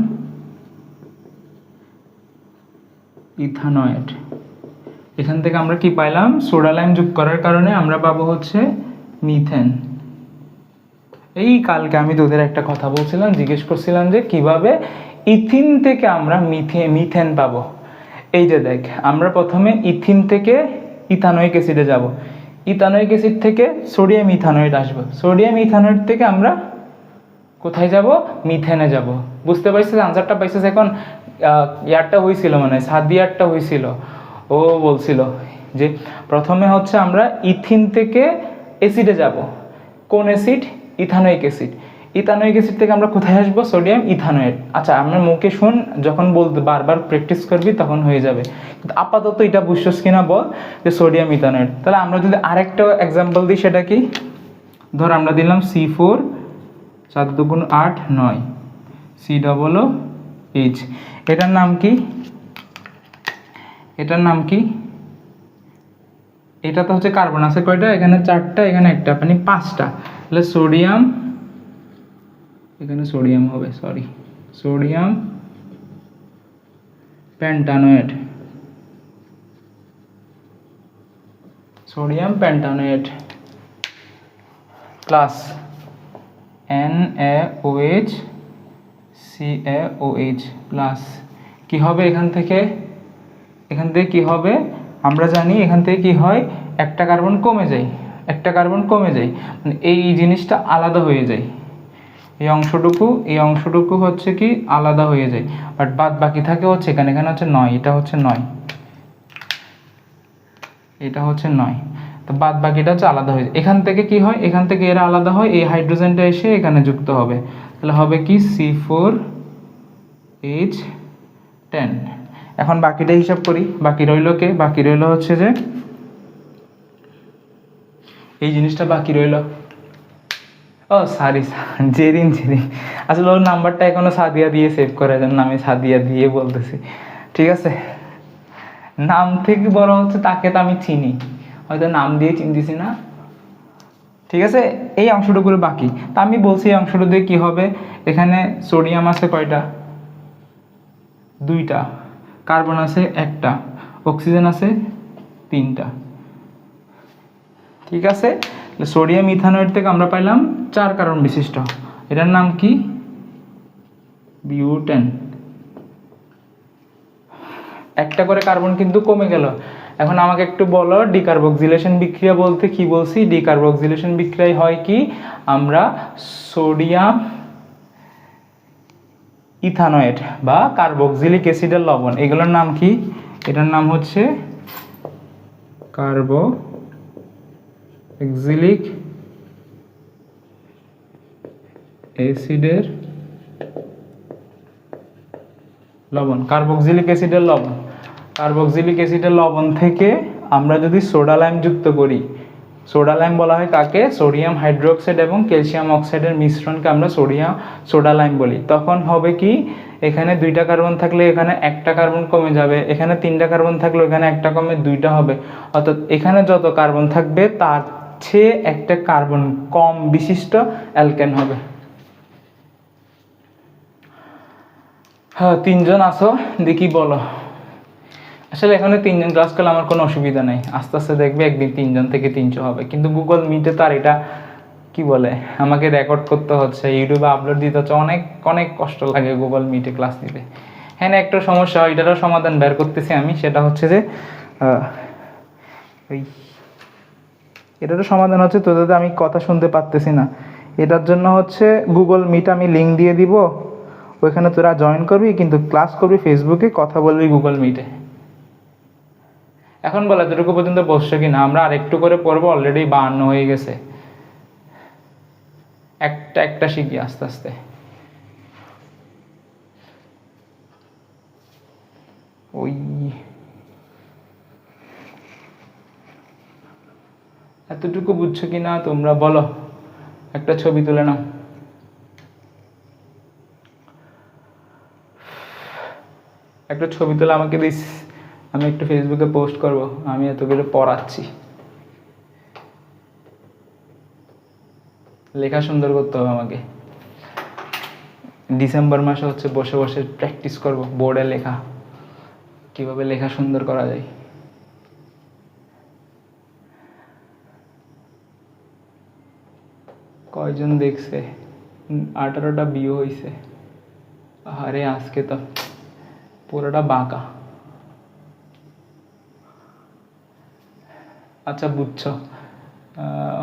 ইথানয়েড। এখান থেকে আমরা কি পাইলাম, সোডা লাইম যোগ করার কারণে আমরা পাবো হচ্ছে মিথেন। এই কালকে আমি তোদের একটা কথা বলছিলাম, জিজ্ঞেস করছিলাম যে কিভাবে ইথিন থেকে আমরা মিথেন পাবো। এই যে দেখ, আমরা প্রথমে ইথিন থেকে ইথানোয়িক অ্যাসিডে যাব, ইথানোয়িক অ্যাসিড থেকে সোডিয়াম ইথানয়েড আসবো, সোডিয়াম ইথানয়েড থেকে আমরা কোথায় যাব, মিথেনে যাব। বুঝতে পারছিস আনসারটা পাইছিস? এখন ইয়ারটা হয়েছিল, মানে সাদিয়ারটা হয়েছিল, ও বলছিল যে প্রথমে হচ্ছে আমরা ইথিন থেকে অ্যাসিডে যাব, কোন acid, ethanoic acid, ethanoic acid থেকে আমরা কোথায় আসবো, সোডিয়াম ইথানয়েড। আচ্ছা আমরা মুখে শুন, যখন বলতে বারবার প্র্যাকটিস করবি তখন হয়ে যাবে, কিন্তু আপাতত এটা বুঝছস কিনা বল, যে সোডিয়াম ইথানয়েড। তাহলে আমরা যদি আরেকটা এক্সাম্পল দিই, সেটা কি, ধর আমরা দিলাম C4 4 2 8 9 COOH, এটার নাম কি, এটার নাম কি, এটা তো হচ্ছে কার্বন আছে কয়টা, এখানে 4টা, এখানে একটা, মানে 5টা, তাহলে সোডিয়াম, এখানে সোডিয়াম হবে, sorry, sodium pentanoate, sodium pentanoate plus NaOH CaOH plus কি হবে, এখান থেকে কি হবে, আমরা জানি এখান থেকে কি হয়, একটা কার্বন কমে যায়, একটা কার্বন কমে যায়, মানে এই জিনিসটা আলাদা হয়ে যায়, এই অংশটুকু হচ্ছে কি আলাদা হয়ে যায়, বাট বাদ বাকি থাকে হচ্ছে এখানে হচ্ছে 9, এটা হচ্ছে 9, এটা হচ্ছে 9, তো বাদ বাকিটা হচ্ছে আলাদা হয়ে যায়। এখান থেকে কি হয়, এখান থেকে এরা আলাদা হয়, এই হাইড্রোজেনটা এসে এখানে যুক্ত হবে, তাহলে হবে কি C4H10। এখন বাকিটা হিসাব করি, বাকি রইল কে, বাকি রইল হচ্ছে যে এই জিনিসটা বাকি রইল, ও সরি জেরিন, আসলে ওর নাম্বারটা এখনো সাদিয়া দিয়ে সেভ করা যায় না, আমি সাদিয়া দিয়ে বলতেছি, ঠিক আছে? নাম থেকে বড় হচ্ছে তাকে তো আমি চিনি, হয়তো নাম দিয়ে চিনতেছি না, ঠিক আছে? এই অংশটুকুর বাকি, তা আমি বলছি এই অংশটুকু দিয়ে কি হবে, এখানে সোডিয়াম আছে কয়টা, 2টা, কার্বন আছে 1টা, অক্সিজেন আছে 3টা, ঠিক আছে? সোডিয়াম ইথানয়েড থেকে আমরা পাইলাম 4 কার্বন বিশিষ্ট, এটার নাম কি, বিউটেন। একটা করে কার্বন কিন্তু কমে গেল। এখন আমাকে একটু বলো, ডিকার্বক্সিলেশন বিক্রিয়া বলতে কি বলছি? ডিকার্বক্সিলেশন বিক্রিয়ায় হয় কি, আমরা সোডিয়াম ইথানয়েড বা কার্বক্সিলিক অ্যাসিডের লবণ, এগুলোর নাম কি, এটার নাম হচ্ছে কার্বক্সিলিক অ্যাসিডের লবণ, কার্বক্সিলিক অ্যাসিডের লবণ। কার্বক্সিলিক অ্যাসিডের লবণ থেকে আমরা যদি সোডা লাইম যুক্ত করি, সোডা লাইম বলা হয় কাকে, সোডিয়াম হাইড্রোক্সাইড এবং ক্যালসিয়াম অক্সাইডের মিশ্রণকে আমরা সোডা লাইম বলি, তখন হবে কি, এখানে 2টা কার্বন থাকলে এখানে একটা কার্বন কমে যাবে, এখানে 3টা কার্বন থাকলে এখানে একটা কমে 2টা হবে, অর্থাৎ এখানে যত কার্বন থাকবে তার চেয়ে একটা কার্বন কম বিশিষ্ট অ্যালকেন হবে। হ্যাঁ, 3জন আসো, দেখি বলো, আসলে এখানে 3 জন ক্লাস করলে আমার কোনো অসুবিধা নেই, আস্তে আস্তে দেখবে একদিন 3 জন থেকে 300 হবে। কিন্তু গুগল মিটে তো আর এটা কি বলে, আমাকে রেকর্ড করতে হচ্ছে, ইউটিউবে আপলোড দিতে হচ্ছে, অনেক অনেক কষ্ট লাগে গুগল মিটে ক্লাস নিতে। হ্যাঁ, একটা সমস্যা হয়, এটারও সমাধান বের করতেছি আমি। সেটা হচ্ছে যে ওই এটারও সমাধান হচ্ছে, তোদের আমি কথা শুনতে পারতেছি না, এটার জন্য হচ্ছে গুগল মিট আমি লিঙ্ক দিয়ে দিব, ওইখানে তোরা জয়েন করবি, কিন্তু ক্লাস করবি ফেসবুকে, কথা বলবি গুগল মিটে। এখন বলে এতটুকু পর্যন্ত বসছো কি না? আমরা আরেকটু করে পড়বো, অলরেডি 52 হয়ে গেছে। একটা একটা শিখি আস্তে আস্তে। ওই এতটুকু বুঝছো কি না তোমরা বলো? একটা ছবি তুলে নাও। একটা ছবি তুলে আমাকে দিস, আমি একটু ফেসবুকে পোস্ট করব, আমি এতগুলো পড়াচ্ছি। লেখা সুন্দর করতে হবে আমাকে। ডিসেম্বর মাসে হচ্ছে বসে বসে প্র্যাকটিস করব বোর্ডে লেখা, কিভাবে লেখা সুন্দর করা যায়। কয়জন দেখছে? 18টা ভিউ হয়েছে। আরে আজকে তো পুরোটা বাঁকা। আচ্ছা বুঝছো,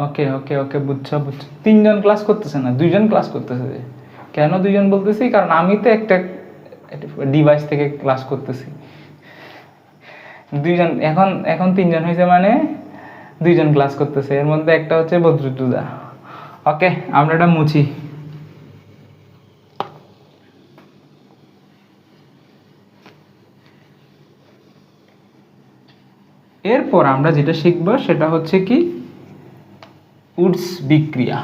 ওকে ওকে ওকে, বুঝছো বুঝছো। 3 জন ক্লাস করতেছে না, 2 জন ক্লাস করতেছে। কেন 2 জন বলতেছি? কারণ আমি তো একটা ডিভাইস থেকে ক্লাস করতেছি। 2 জন, এখন এখন 3 জন হয়েছে, মানে 2 জন ক্লাস করতেছে, এর মধ্যে একটা হচ্ছে বদরুদ্দুজা। ওকে, আমরা এটা মুছি। এরপর আমরা যেটা শিখবো সেটা হচ্ছে কি, উডস বিক্রিয়া।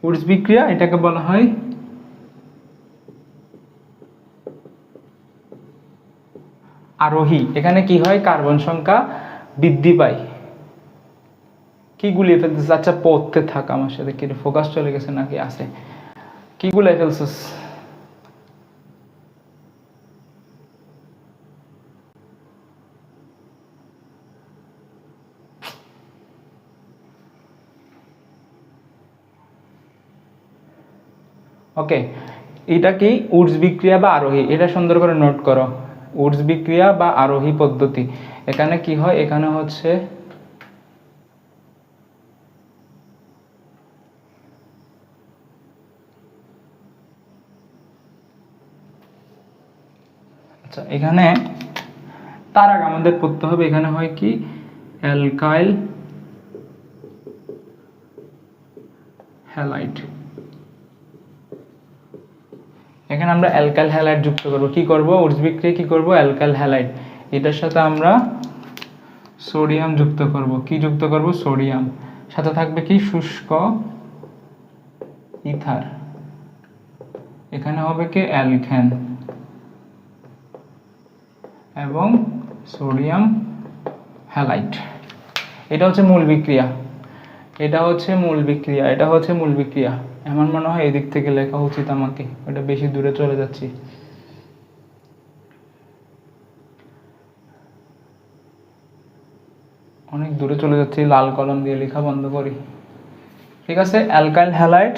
উডস বিক্রিয়া এটাকে বলা হয় আরোহী। এখানে কি হয়, কার্বন সংখ্যা বৃদ্ধি পায়। কি গুলিয়ে ফেলতেছিস? আচ্ছা পড়তে থাক আমার সাথে। কি ফোকাস চলে গেছে নাকি আছে? কি গুলিয়ে ফেলছিস? ওকে, এটা কি উডস বিক্রিয়া বা আরোহী, এটা সুন্দর করে নোট করো। উডস বিক্রিয়া বা আরোহী পদ্ধতি। এখানে কি হয়, এখানে হচ্ছে আচ্ছা, এখানে তার আগে আমাদের পড়তে হবে, এখানে হয় কি অ্যালকাইল হ্যালাইড। এখানে আমরা অ্যালকাইল হ্যালাইড যুক্ত করব। কি করব? উডস বিক্রিয়া কি করব? অ্যালকাইল হ্যালাইড, এটার সাথে আমরা সোডিয়াম যুক্ত করব। কি যুক্ত করব? সোডিয়াম। সাথে থাকবে কি? শুষ্ক ইথার। এখানে হবে কি অ্যালকেন এবং সোডিয়াম হ্যালাইড। এটা হচ্ছে মূল বিক্রিয়া, এটা হচ্ছে মূল বিক্রিয়া, এটা হচ্ছে মূল বিক্রিয়া। এমন মনে হয় এদিক থেকে লেখা উচিত আমাকে, এটা বেশি দূরে চলে যাচ্ছি। অনেক দূরে চলে যাচ্ছি, লাল কলম দিয়ে লেখা বন্ধ করি। ঠিক আছে, অ্যালকাইল হ্যালাইড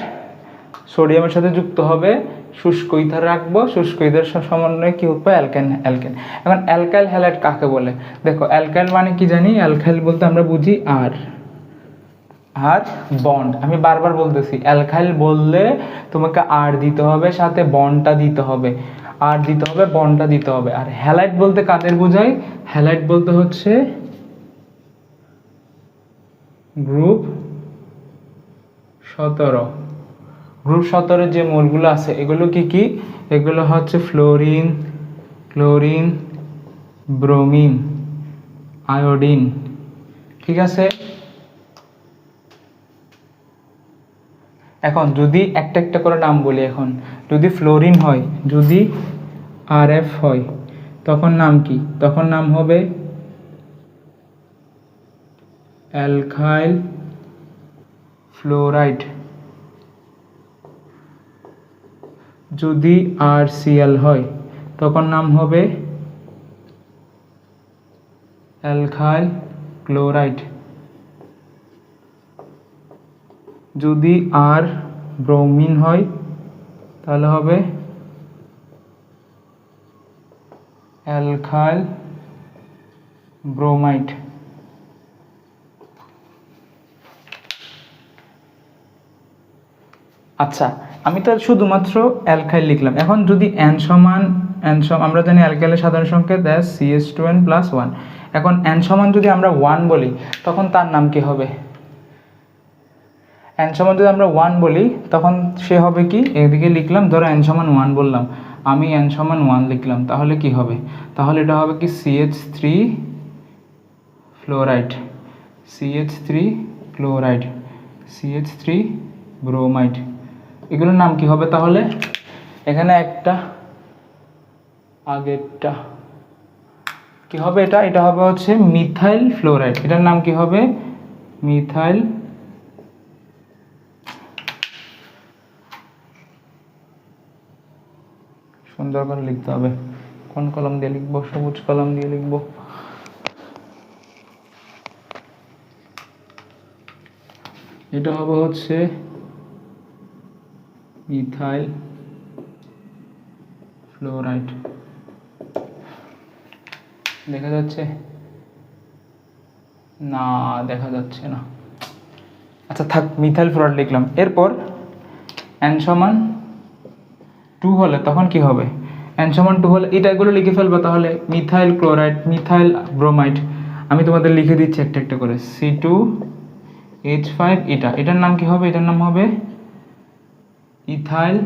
সোডিয়ামের সাথে যুক্ত হবে, শুষ্ক ইথার রাখবো, শুষ্ক ইথার সমন্বয়ে কি উৎপন্ন? অ্যালকেন। অ্যালকেন। এখন অ্যালকাইল হ্যালাইড কাকে বলে? দেখো, অ্যালকাইল মানে কি জানি? অ্যালকাইল বলতে আমরা বুঝি আর বন্ড। আমি বারবার বলতেছি, অ্যালকাইল বললে তোমাকে আর দিতে হবে, সাথে বন্ডটা দিতে হবে, আর দিতে হবে, বন্ডটা দিতে হবে। আর হ্যালাইড বলতে কাদের বোঝায়? হ্যালাইড বলতে হচ্ছে গ্রুপ 17। গ্রুপ 17 যে মৌলগুলো আছে এগুলো কি কি? এগুলো হচ্ছে ফ্লোরিন, ক্লোরিন, ব্রোমিন, আয়োডিন। ঠিক আছে, এখন যদি একটা একটা করে নাম বলি। এখন যদি ফ্লোরিন হয়, যদি RF হয়, তখন নাম কি? তখন নাম হবে অ্যালকাইল ফ্লোরাইড। যদি RCl হয় তখন নাম হবে অ্যালকাইল ক্লোরাইড। যদি আর ব্রোমিন হয় তাহলে হবে অ্যালকাইল ব্রোমাইড। আচ্ছা, আমি তো শুধুমাত্র অ্যালকাইল লিখলাম। এখন যদি আমরা জানি অ্যালকাইলের সাধারণ সংকেত CH2n+1। এখন n সমান যদি আমরা 1 বলি তখন তার নাম কি হবে? n সমান যদি আমরা 1 বলি তখন সে হবে কি? এদিকে লিখলাম, ধরো n সমান 1 বললাম, আমি n সমান 1 লিখলাম, তাহলে কি হবে? তাহলে এটা হবে কি CH3 fluoride, CH3 chloride, CH3 bromide. এগুলোর নাম কি হবে তাহলে? এখানে একটা, আগেরটা কি হবে? এটা হবে হচ্ছে মিথাইল ফ্লোরাইড। এটার নাম কি হবে? মিথাইল সুন্দর করে লিখতে হবে। কোন কলম দিয়ে লিখবো? সবুজ কলম দিয়ে লিখবো। এটা হবে হচ্ছে মিথাইল ফ্লোরাইড। দেখা যাচ্ছে না? দেখা যাচ্ছে না। আচ্ছা থাক, মিথাইল ফ্লোরাইড লিখলাম। এরপর n সমান 2 হলে তখন কি হবে? n সমান 2 হলে এগুলো লিখে ফেলবো তাহলে। মিথাইল ক্লোরাইড, মিথাইল ব্রোমাইড, আমি তোমাদের লিখে দিচ্ছি একটা একটা করে। C2H5। এটার নাম কি হবে? এটার নাম হবে ইথাইল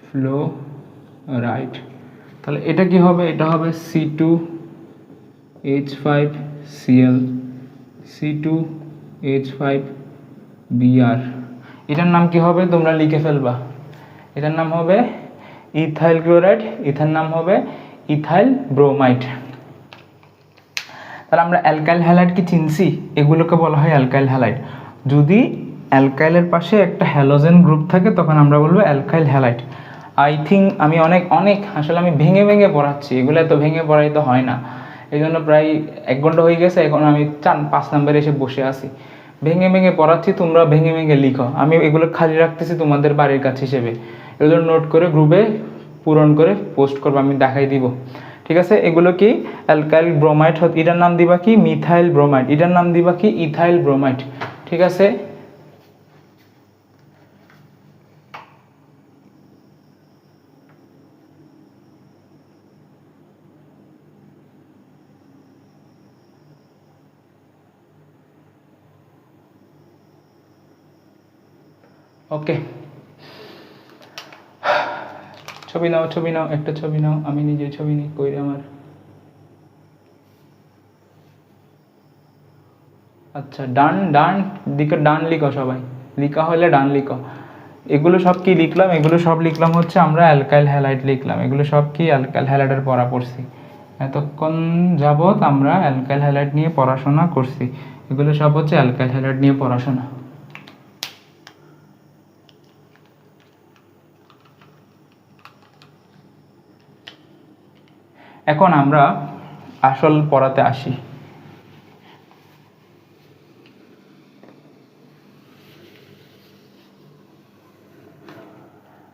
ফ্লোরাইড। তাহলে এটা কি হবে? এটা হবে C2H5Cl, C2H5Br। এটার নাম কি হবে? তোমরা লিখে ফেলবা। এটার নাম হবে ইথাইল ক্লোরাইড, এটার নাম হবে ইথাইল ব্রোমাইড। তাহলে আমরা অ্যালকাইল হ্যালাইড কি চিনছি? এগুলোকে বলা হয় অ্যালকাইল হ্যালাইড। যদি অ্যালকাইলের পাশে একটা হ্যালোজেন গ্রুপ থাকে তখন আমরা বলবো অ্যালকাইল হ্যালাইড। আই থিঙ্ক আমি অনেক আসলে আমি ভেঙে ভেঙে পড়াচ্ছি, এগুলো তো ভেঙে পড়াই তো হয় না, এই জন্য প্রায় 1 ঘন্টা হয়ে গেছে। এখন আমি 5 নম্বরে এসে বসে আছি, ভেঙে ভেঙে পড়াচ্ছি, তোমরা ভেঙে ভেঙে লিখো। আমি এগুলো খালি রাখতেছি তোমাদের বাড়ির কাজ হিসেবে। এগুলো নোট করে গ্রুপে পূরণ করে পোস্ট করবো, আমি দেখাই দিব। ঠিক আছে? এগুলো কি অ্যালকাইল ব্রোমাইড, এটার নাম দিবা কি মিথাইল ব্রোমাইড, এটার নাম দিবা কি ইথাইল ব্রোমাইড। ঠিক আছে? ওকে, ছবি নাও, একটা ছবি নাও। আমি নিজে ছবি নিই, কই আমার। আচ্ছা, ডান দিকে ডান লিখো সবাই, লিখা হলে ডান লিখো। এগুলো সব কি লিখলাম? এগুলো সব লিখলাম হচ্ছে আমরা অ্যালকাইল হ্যালাইড লিখলাম। এগুলো সব কি অ্যালকাইল হ্যালাইডের পড়া পড়ছি। এতক্ষণ যাবত আমরা অ্যালকাইল হ্যালাইড নিয়ে পড়াশোনা করছি। এগুলো সব হচ্ছে অ্যালকাইল হ্যালাইড নিয়ে পড়াশোনা। এখন আমরা আসল পড়াতে আসি।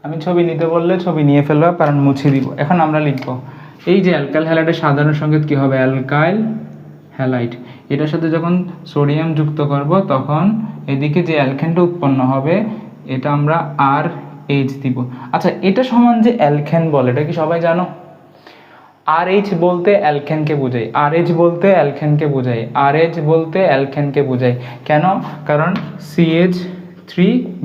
আমি ছবি নিতে বললে ছবি নিয়ে ফেলবা, কারণ মুছে দিব। এখন আমরা লিখবো এই যে অ্যালকাইল হ্যালাইডের সাধারণ সংকেত কি হবে? Alkyl halide. এটার সাথে যখন সোডিয়াম যুক্ত করব তখন এদিকে যে অ্যালকেনটা উৎপন্ন হবে এটা আমরা RH দিব। আচ্ছা, এটা সমান যে অ্যালকেন বলে, এটা কি সবাই জানো? RH বলতে অ্যালকেনকে বোঝায়, RH বলতে অ্যালকেনকে বোঝায়, RH বলতে অ্যালকেনকে বোঝায়। কেন? কারণ CH3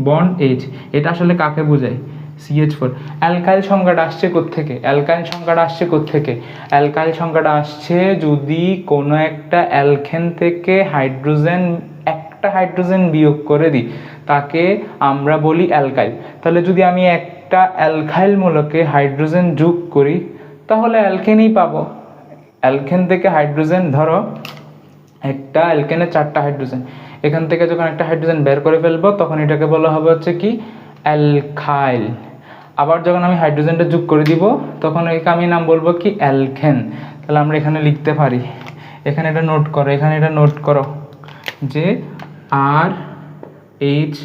বন্ড H, এটা আসলে কাকে বোঝায়? CH4। অ্যালকাইল সংখ্যাটা আসছে কোত্থেকে? অ্যালকাইল সংখ্যাটা আসছে কোত্থেকে? অ্যালকাইল সংখ্যাটা আসছে যদি কোনো একটা অ্যালকেন থেকে হাইড্রোজেন একটা হাইড্রোজেন বিয়োগ করে দিই তাকে আমরা বলি অ্যালকাইল। তাহলে যদি আমি একটা অ্যালকাইল মূলকে হাইড্রোজেন যোগ করি তাহলে অ্যালকেনই পাবো। অ্যালকেন থেকে হাইড্রোজেন, ধরো একটা অ্যালকেনে 4টা হাইড্রোজেন, এখান থেকে যখন একটা হাইড্রোজেন বের করে ফেলবো তখন এটাকে বলা হবে হচ্ছে কি অ্যালকাইল। আবার যখন আমি হাইড্রোজেনটা যোগ করে দিব তখন একে আমি নাম বলবো কি অ্যালকেন। তাহলে আমরা এখানে লিখতে পারি, এখানে এটা নোট করো, এখানে এটা নোট করো যে আর এইচ,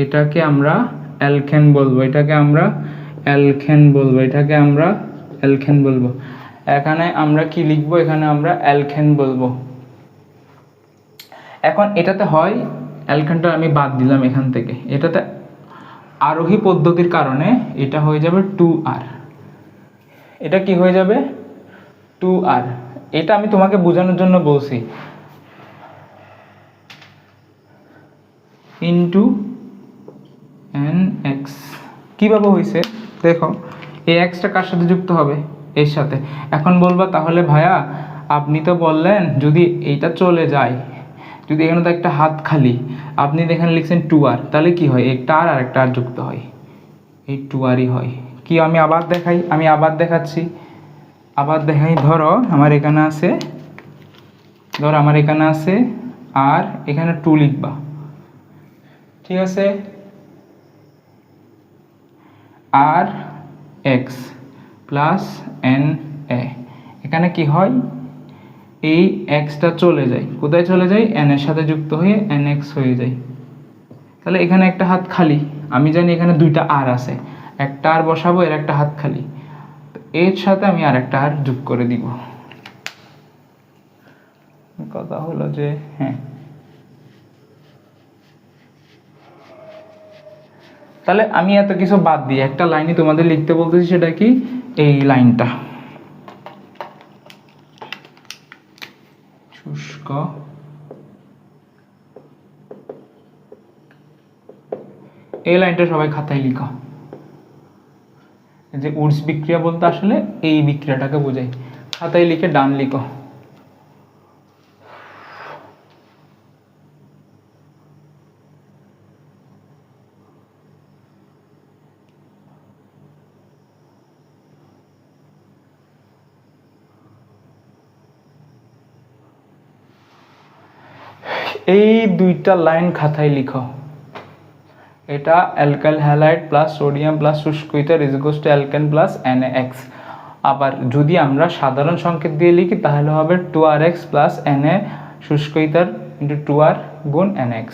এটাকে আমরা অ্যালকেন বলবো, এটাকে আমরা অ্যালকেন বলবো, এটাকে আমরা অ্যালকেন বলবো। এখানে আমরা কি লিখবো, এখানে আমরা অ্যালকেন বলবো। এখন এটাতে হয় অ্যালকেনটা আমি বাদ দিলাম এখান থেকে, এটাতে আরোহী পদ্ধতির কারণে এটা হয়ে যাবে 2R। এটা কি হয়ে যাবে 2R। এটা আমি তোমাকে বোঝানোর জন্য বলছি, ইন্টু NX। কীভাবে হয়েছে দেখো, এই এক্সটা কার সাথে যুক্ত হবে, এর সাথে। এখন বলবা তাহলে ভাইয়া আপনি তো বললেন যদি এইটা চলে যায়, যদি এখানে তো একটা হাত খালি, আপনি এখানে লিখছেন 2R, তাহলে কি হয়, একটা আর একটা আর যুক্ত হয়, এই 2Rই হয়। কি আমি আবার দেখাই, আমি আবার দেখাচ্ছি, আবার দেখাই। ধরো আমার এখানে আছে, ধরো আমার এখানে আছে আর এখানে 2 লিখবা, ঠিক আছে, আর এক্স প্লাস NA। এখানে কি হয়, এই এক্সটা চলে যায়, কোথায় চলে যায়, N এর সাথে যুক্ত হয়ে NX হয়ে যায়। তাহলে এখানে একটা হাত খালি, আমি জানি এখানে 2টা আর আছে, একটা আর বসাবো, এর একটা হাত খালি, এর সাথে আমি আর একটা আর যোগ করে দিব। কথা হলো যে হ্যাঁ, তাহলে আমি এত কিছু বাদ দিয়ে একটা লাইনই তোমাদের লিখতে বলতেছি, সেটা কি, এই লাইনটা, শুষ্ক এই লাইনটা সবাই খাতায় লিখো। যে উডস বিক্রিয়া বলতে আসলে এই বিক্রিয়াটাকে বোঝায়, খাতায় লিখে ডান লিখো। এই 2টা লাইন খাতায় লিখো। এটা alkyl halide plus sodium plus শুষ্ক ether is equals to alkane plus NaX। আবার যদি আমরা সাধারণ সংকেত দিয়ে লিখি তাহলে হবে 2RX প্লাস Na শুষ্ক ইথার ইন্টু 2R গুণ NX।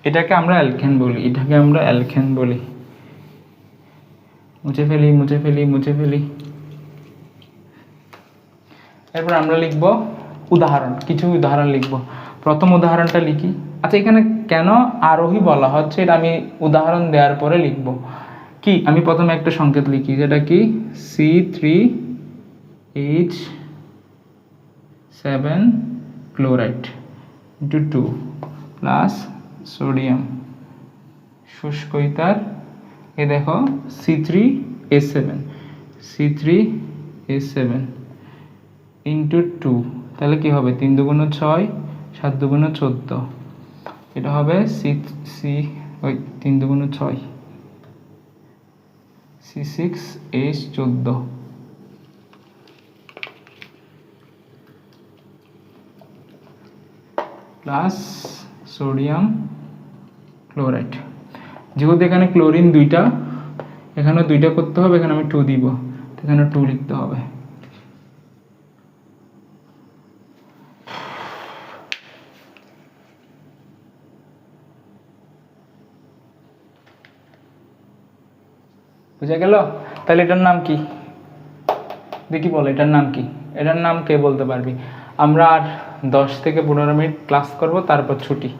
এটাকে আমরা অ্যালকেন বলি, এটাকে আমরা অ্যালকেন বলি। মুছে ফেলি, মুছে ফেলি, মুছে ফেলি। এরপর আমরা লিখব উদাহরণ, কিছু উদাহরণ লিখব। প্রথম উদাহরণটা লিখি। আচ্ছা, এখানে কেন আরোহী বলা হচ্ছে এটা আমি উদাহরণ দেওয়ার পরে লিখব। কি, আমি প্রথমে একটা সংকেত লিখি, যেটা কি C3H7 chloride into 2 plus sodium শুষ্ক ইথার, এ দেখো C3H7 ইন্টু 2, তাহলে কি হবে 3 2 6 7 2 14, এটা হবে 3 2 6 C6H14 প্লাস সোডিয়াম ক্লোরাইড। যেহেতু এখানে ক্লোরিন 2টা, এখানে 2টা করতে হবে, এখানে আমি 2 দিব, এখানে 2 লিখতে হবে। বুঝা গেল? তাহলে এটার নাম কি দেখি, বলো এটার নাম কি, এটার নাম কে বলতে পারবি? আমরা আর 10 থেকে 15 মিনিট ক্লাস করব, তারপর ছুটি।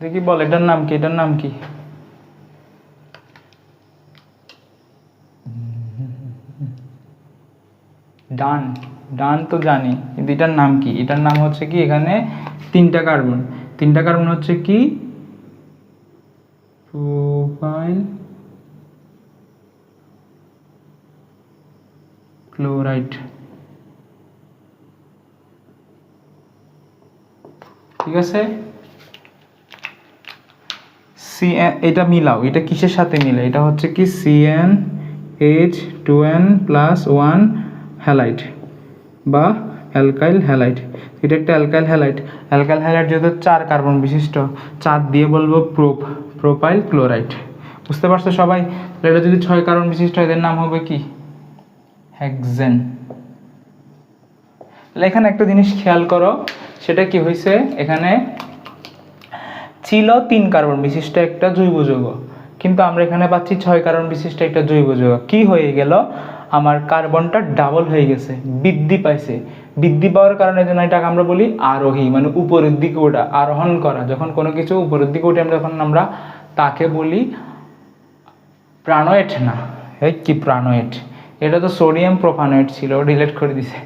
দেখি বল এটার নাম কি, এটার নাম কি? ডান, ডান তো জানি, কিন্তু এটার নাম কি? এটার নাম হচ্ছে কি, এখানে 3টা কার্বন, 3টা কার্বন হচ্ছে কি, প্রোপাইল ক্লোরাইড। ঠিক আছে, CN, এটা মিলাও, এটা কিসের সাথে মিলে? এটা হচ্ছে কি CnH2n+1 হ্যালাইড বা অ্যালকাইল হ্যালাইড। এটা একটা অ্যালকাইল হ্যালাইড। অ্যালকাইল হ্যালাইড যেহেতু 4 কার্বন বিশিষ্ট, 4 দিয়ে বলবো প্রোপাইল ক্লোরাইড। বুঝতে পারছো সবাই? এটা যদি 6 কার্বন বিশিষ্ট হয় এদের নাম হবে কি? হেক্সেন। এখানে একটা জিনিস খেয়াল করো, সেটা কি হয়েছে, এখানে ছিল 3 কার্বন বিশিষ্ট একটা জৈব যৌগ, কিন্তু আমরা এখানে পাচ্ছি 6 কার্বন বিশিষ্ট একটা জৈব যৌগ। কি হয়ে গেল, আমার কার্বনটা ডাবল হয়ে গেছে, বৃদ্ধি পাইছে। বৃদ্ধি পাওয়ার কারণে জন্য এটাকে আমরা বলি আরোহী, মানে উপরের দিকে ওঠা, আরোহণ করা। যখন কোনো কিছু উপরের দিকে উঠে যখন আমরা তাকে বলি প্রাণয়েড। না, এই কি প্রাণয়েড, এটা তো সোডিয়াম প্রোপানয়েড ছিল, ডিলিট করে দিছে।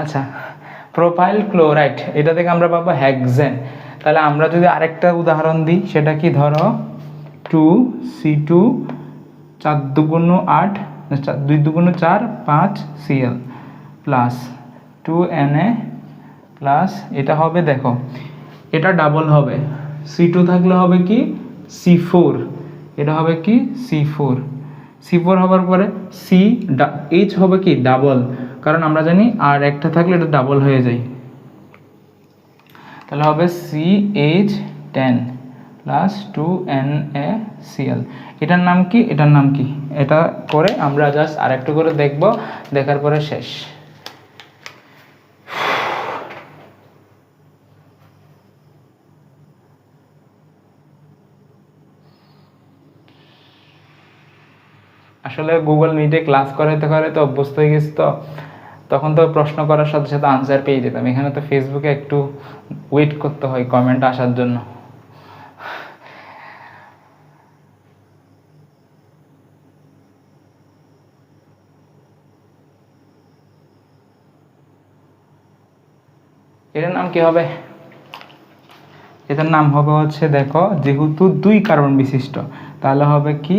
আচ্ছা, প্রোপাইল ক্লোরাইড, এটা থেকে আমরা পাবো হেক্সেন। তাহলে আমরা যদি আরেকটা উদাহরণ দিই, সেটা কি, ধরো 2C2 4 2 8 2 2 4 5 Cl plus 2Na plus, এটা হবে, দেখো এটা ডাবল হবে, C2 থাকলে হবে কি C4, এটা হবে কি C4, C4 হবার পরে H হবে কি ডাবল, কারণ আমরা জানি আর একটা থাকলে এটা ডাবল হয়ে যায়। তাহলে হবে CH10 প্লাস 2NaCl। এটার নাম কি, এটার নাম কি? এটা করে আমরা জাস্ট আরেকটু করে দেখব, দেখার পরে শেষ। আসলে গুগল মিটে ক্লাস করাইতে করাইতে অভ্যস্ত হয়ে গেছি, তো তখন তো প্রশ্ন করার সাথে সাথে আনসার পেয়ে যেতাম। এখানে তো ফেসবুকে একটু ওয়েট করতে হয় কমেন্ট আসার জন্য। এটার নাম কি হবে? এটার নাম হবে হচ্ছে, দেখো যেহেতু 2 কার্বন বিশিষ্ট, তাহলে হবে কি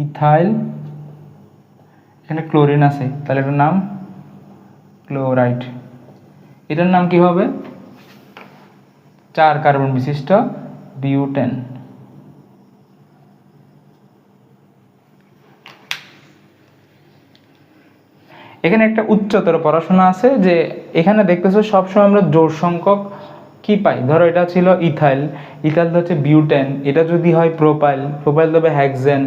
ইথাইল, এখানে ক্লোরিন আছে, তাহলে এটার নাম ক্লোরাইড। এটার নাম কি হবে? 4 কার্বন বিশিষ্ট বিউটেন। এখানে একটা উচ্চতর পড়াশোনা আছে, যে এখানে দেখতেছো সবসময় আমরা জোড় সংখ্যক কি পাই। ধরো এটা ছিল ইথাইল, ইথাইল হচ্ছে বিউটেন, এটা যদি হয় প্রোপাইল, প্রোপাইল তবে হেক্সেন,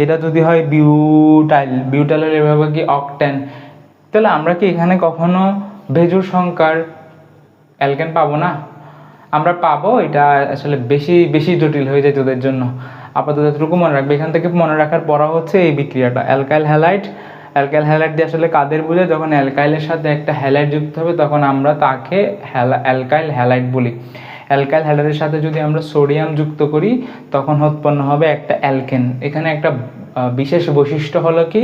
এটা যদি হয় বিউটাইল, বিউটাইল হলে এভাবে কি অকটেন। তাহলে আমরা কি এখানে কখনো বেজোড় সংখ্যার অ্যালকেন পাবো না? আমরা পাবো, এটা আসলে বেশি বেশি জটিল হয়ে যায় তোদের জন্য। আপাতত এতটুকু মনে রাখবে। এখান থেকে মনে রাখার পড়া হচ্ছে এই বিক্রিয়াটা অ্যালকাইল হ্যালাইড। অ্যালকাইল হ্যালাইড দিয়ে আসলে কাদের বোঝায়? যখন অ্যালকাইলের সাথে একটা হ্যালাইড যুক্ত হবে তখন আমরা তাকে অ্যালকাইল হ্যালাইড বলি। অ্যালকাইল হ্যালাইডের সাথে যদি আমরা সোডিয়াম যুক্ত করি তখন উৎপন্ন হবে একটা অ্যালকেন। এখানে একটা বিশেষ বৈশিষ্ট্য হলো কি,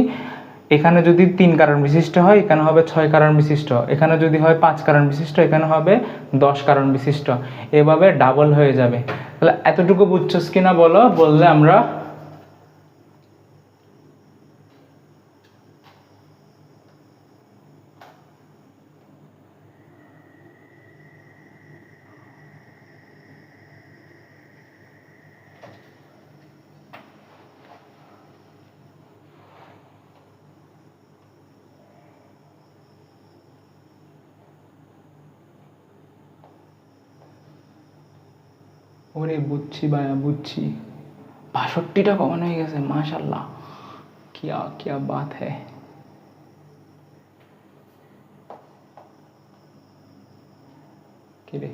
এখানে যদি 3 কার্বন বিশিষ্ট হয় এখানে হবে 6 কার্বন বিশিষ্ট, এখানে যদি হয় 5 কার্বন বিশিষ্ট এখানে হবে 10 কার্বন বিশিষ্ট, এভাবে ডাবল হয়ে যাবে। তাহলে এতটুকু বুঝছস কিনা বলো, বললে আমরা ওরে বুঝছি ভাইয়া বুঝছি। 62টা কমন হয়ে গেছে, মাশাল্লাহ, কিয়া কিয়া বাত হ্যায়। কি রে,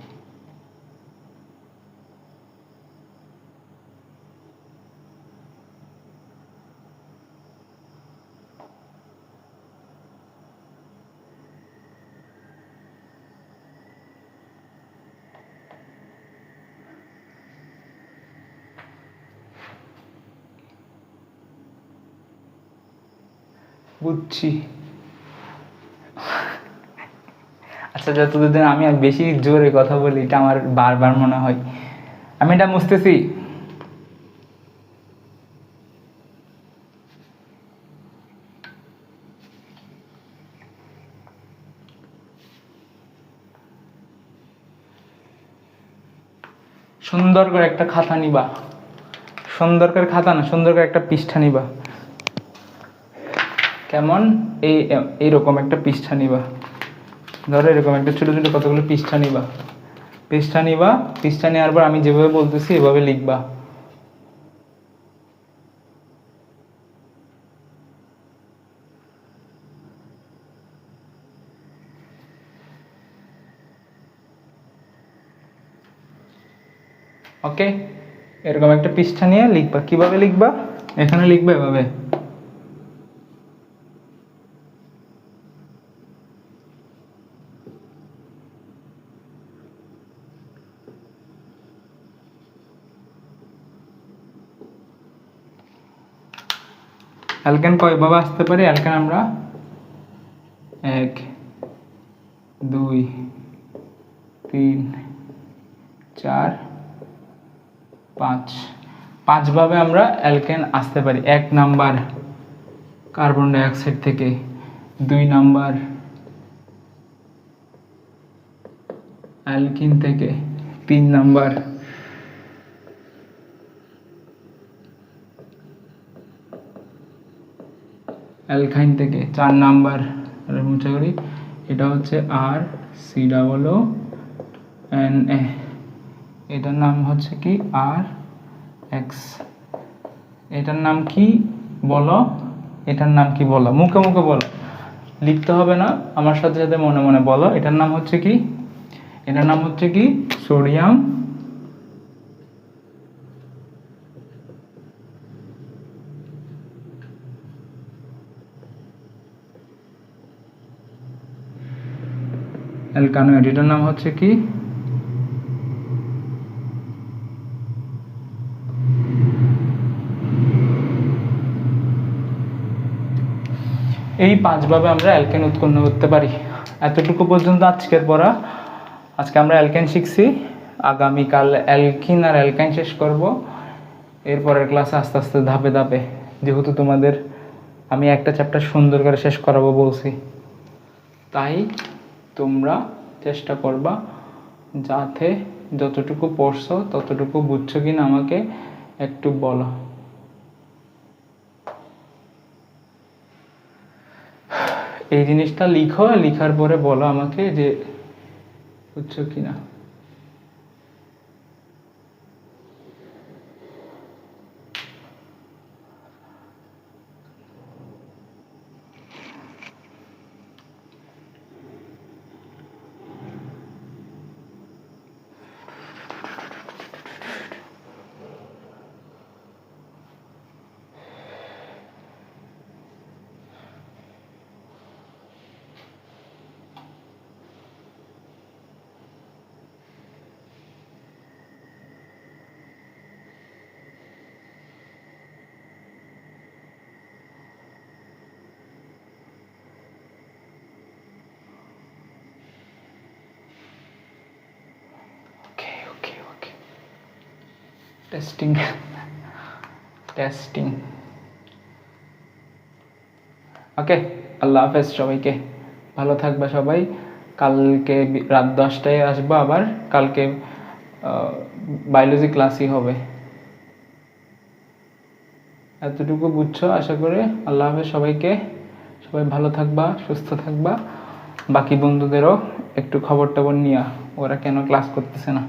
বুঝছি। আচ্ছা, যতদিন আমি আর বেশি জোরে কথা বলি এটা আমার বারবার মনে হয়। আমি এটা মুছতেছি। সুন্দর করে একটা খাতা নিবা, সুন্দর করে খাতা না, সুন্দর করে একটা পৃষ্ঠা নিবা। কেমন? এইরকম একটা পৃষ্ঠা নিবা। ধরো এরকম একটা ছোট ছোট কতগুলো পৃষ্ঠা নিবা। পৃষ্ঠা নেওয়ার পর আমি যেভাবে বলতেছি এভাবে লিখবা। ওকে, এরকম একটা পৃষ্ঠা নিয়ে লিখবা। কিভাবে লিখবা? এখানে লিখবে এভাবে। অ্যালকেন কয়ভাবে আসতে পারে? অ্যালকেন আমরা 1 2 3 4 5 5ভাবে আমরা অ্যালকেন আসতে পারি। 1 নাম্বার কার্বন ডাই অক্সাইড থেকে, 2 নাম্বার অ্যালকিন থেকে, 3 নাম্বার অ্যালকাইন থেকে, 4 নাম্বার মুছে করি, এটা হচ্ছে R C double O N A, এটার নাম হচ্ছে কি আর এক্স। এটার নাম কি বলো? এটার নাম কি বলো? মুখে মুখে বলো, লিখতে হবে না, আমার সাথে সাথে মনে মনে বলো। এটার নাম হচ্ছে কি? এটার নাম হচ্ছে কি? সোডিয়াম অ্যালকানয়েড। এটার নাম হচ্ছে কি? এই 5ভাবে আমরা অ্যালকেন উৎপন্ন করতে পারি। এতটুকু পর্যন্ত আজকের পড়া। আজকে আমরা অ্যালকেন শিখছি, আগামীকাল অ্যালকিন আর অ্যালকাইন শেষ করব। এরপরের ক্লাসে আস্তে আস্তে ধাপে ধাপে, যেহেতু তোমাদের আমি একটা চ্যাপ্টার সুন্দর করে শেষ করাবো বলছি, তাই তোমরা চেষ্টা করবা যাতে যতটুকু পড়ছো ততটুকু বুঝছো কিনা আমাকে একটু বলো। এই জিনিসটা লিখো, লিখার পরে বলো আমাকে যে বুঝছো কিনা। টেস্টিং ওকে, আল্লাহ হাফেজ সবাইকে, ভালো থাকবে সবাই। কালকে রাত 10টায় আসবো আবার। কালকে বায়োলজি ক্লাসই হবে। এতটুকু বুঝছো আশা করে। আল্লাহ হাফেজ সবাইকে, সবাই ভালো থাকবা, সুস্থ থাকবা। বাকি বন্ধুদেরও একটু খবর টবর নিয়া, ওরা কেন ক্লাস করতেছে না।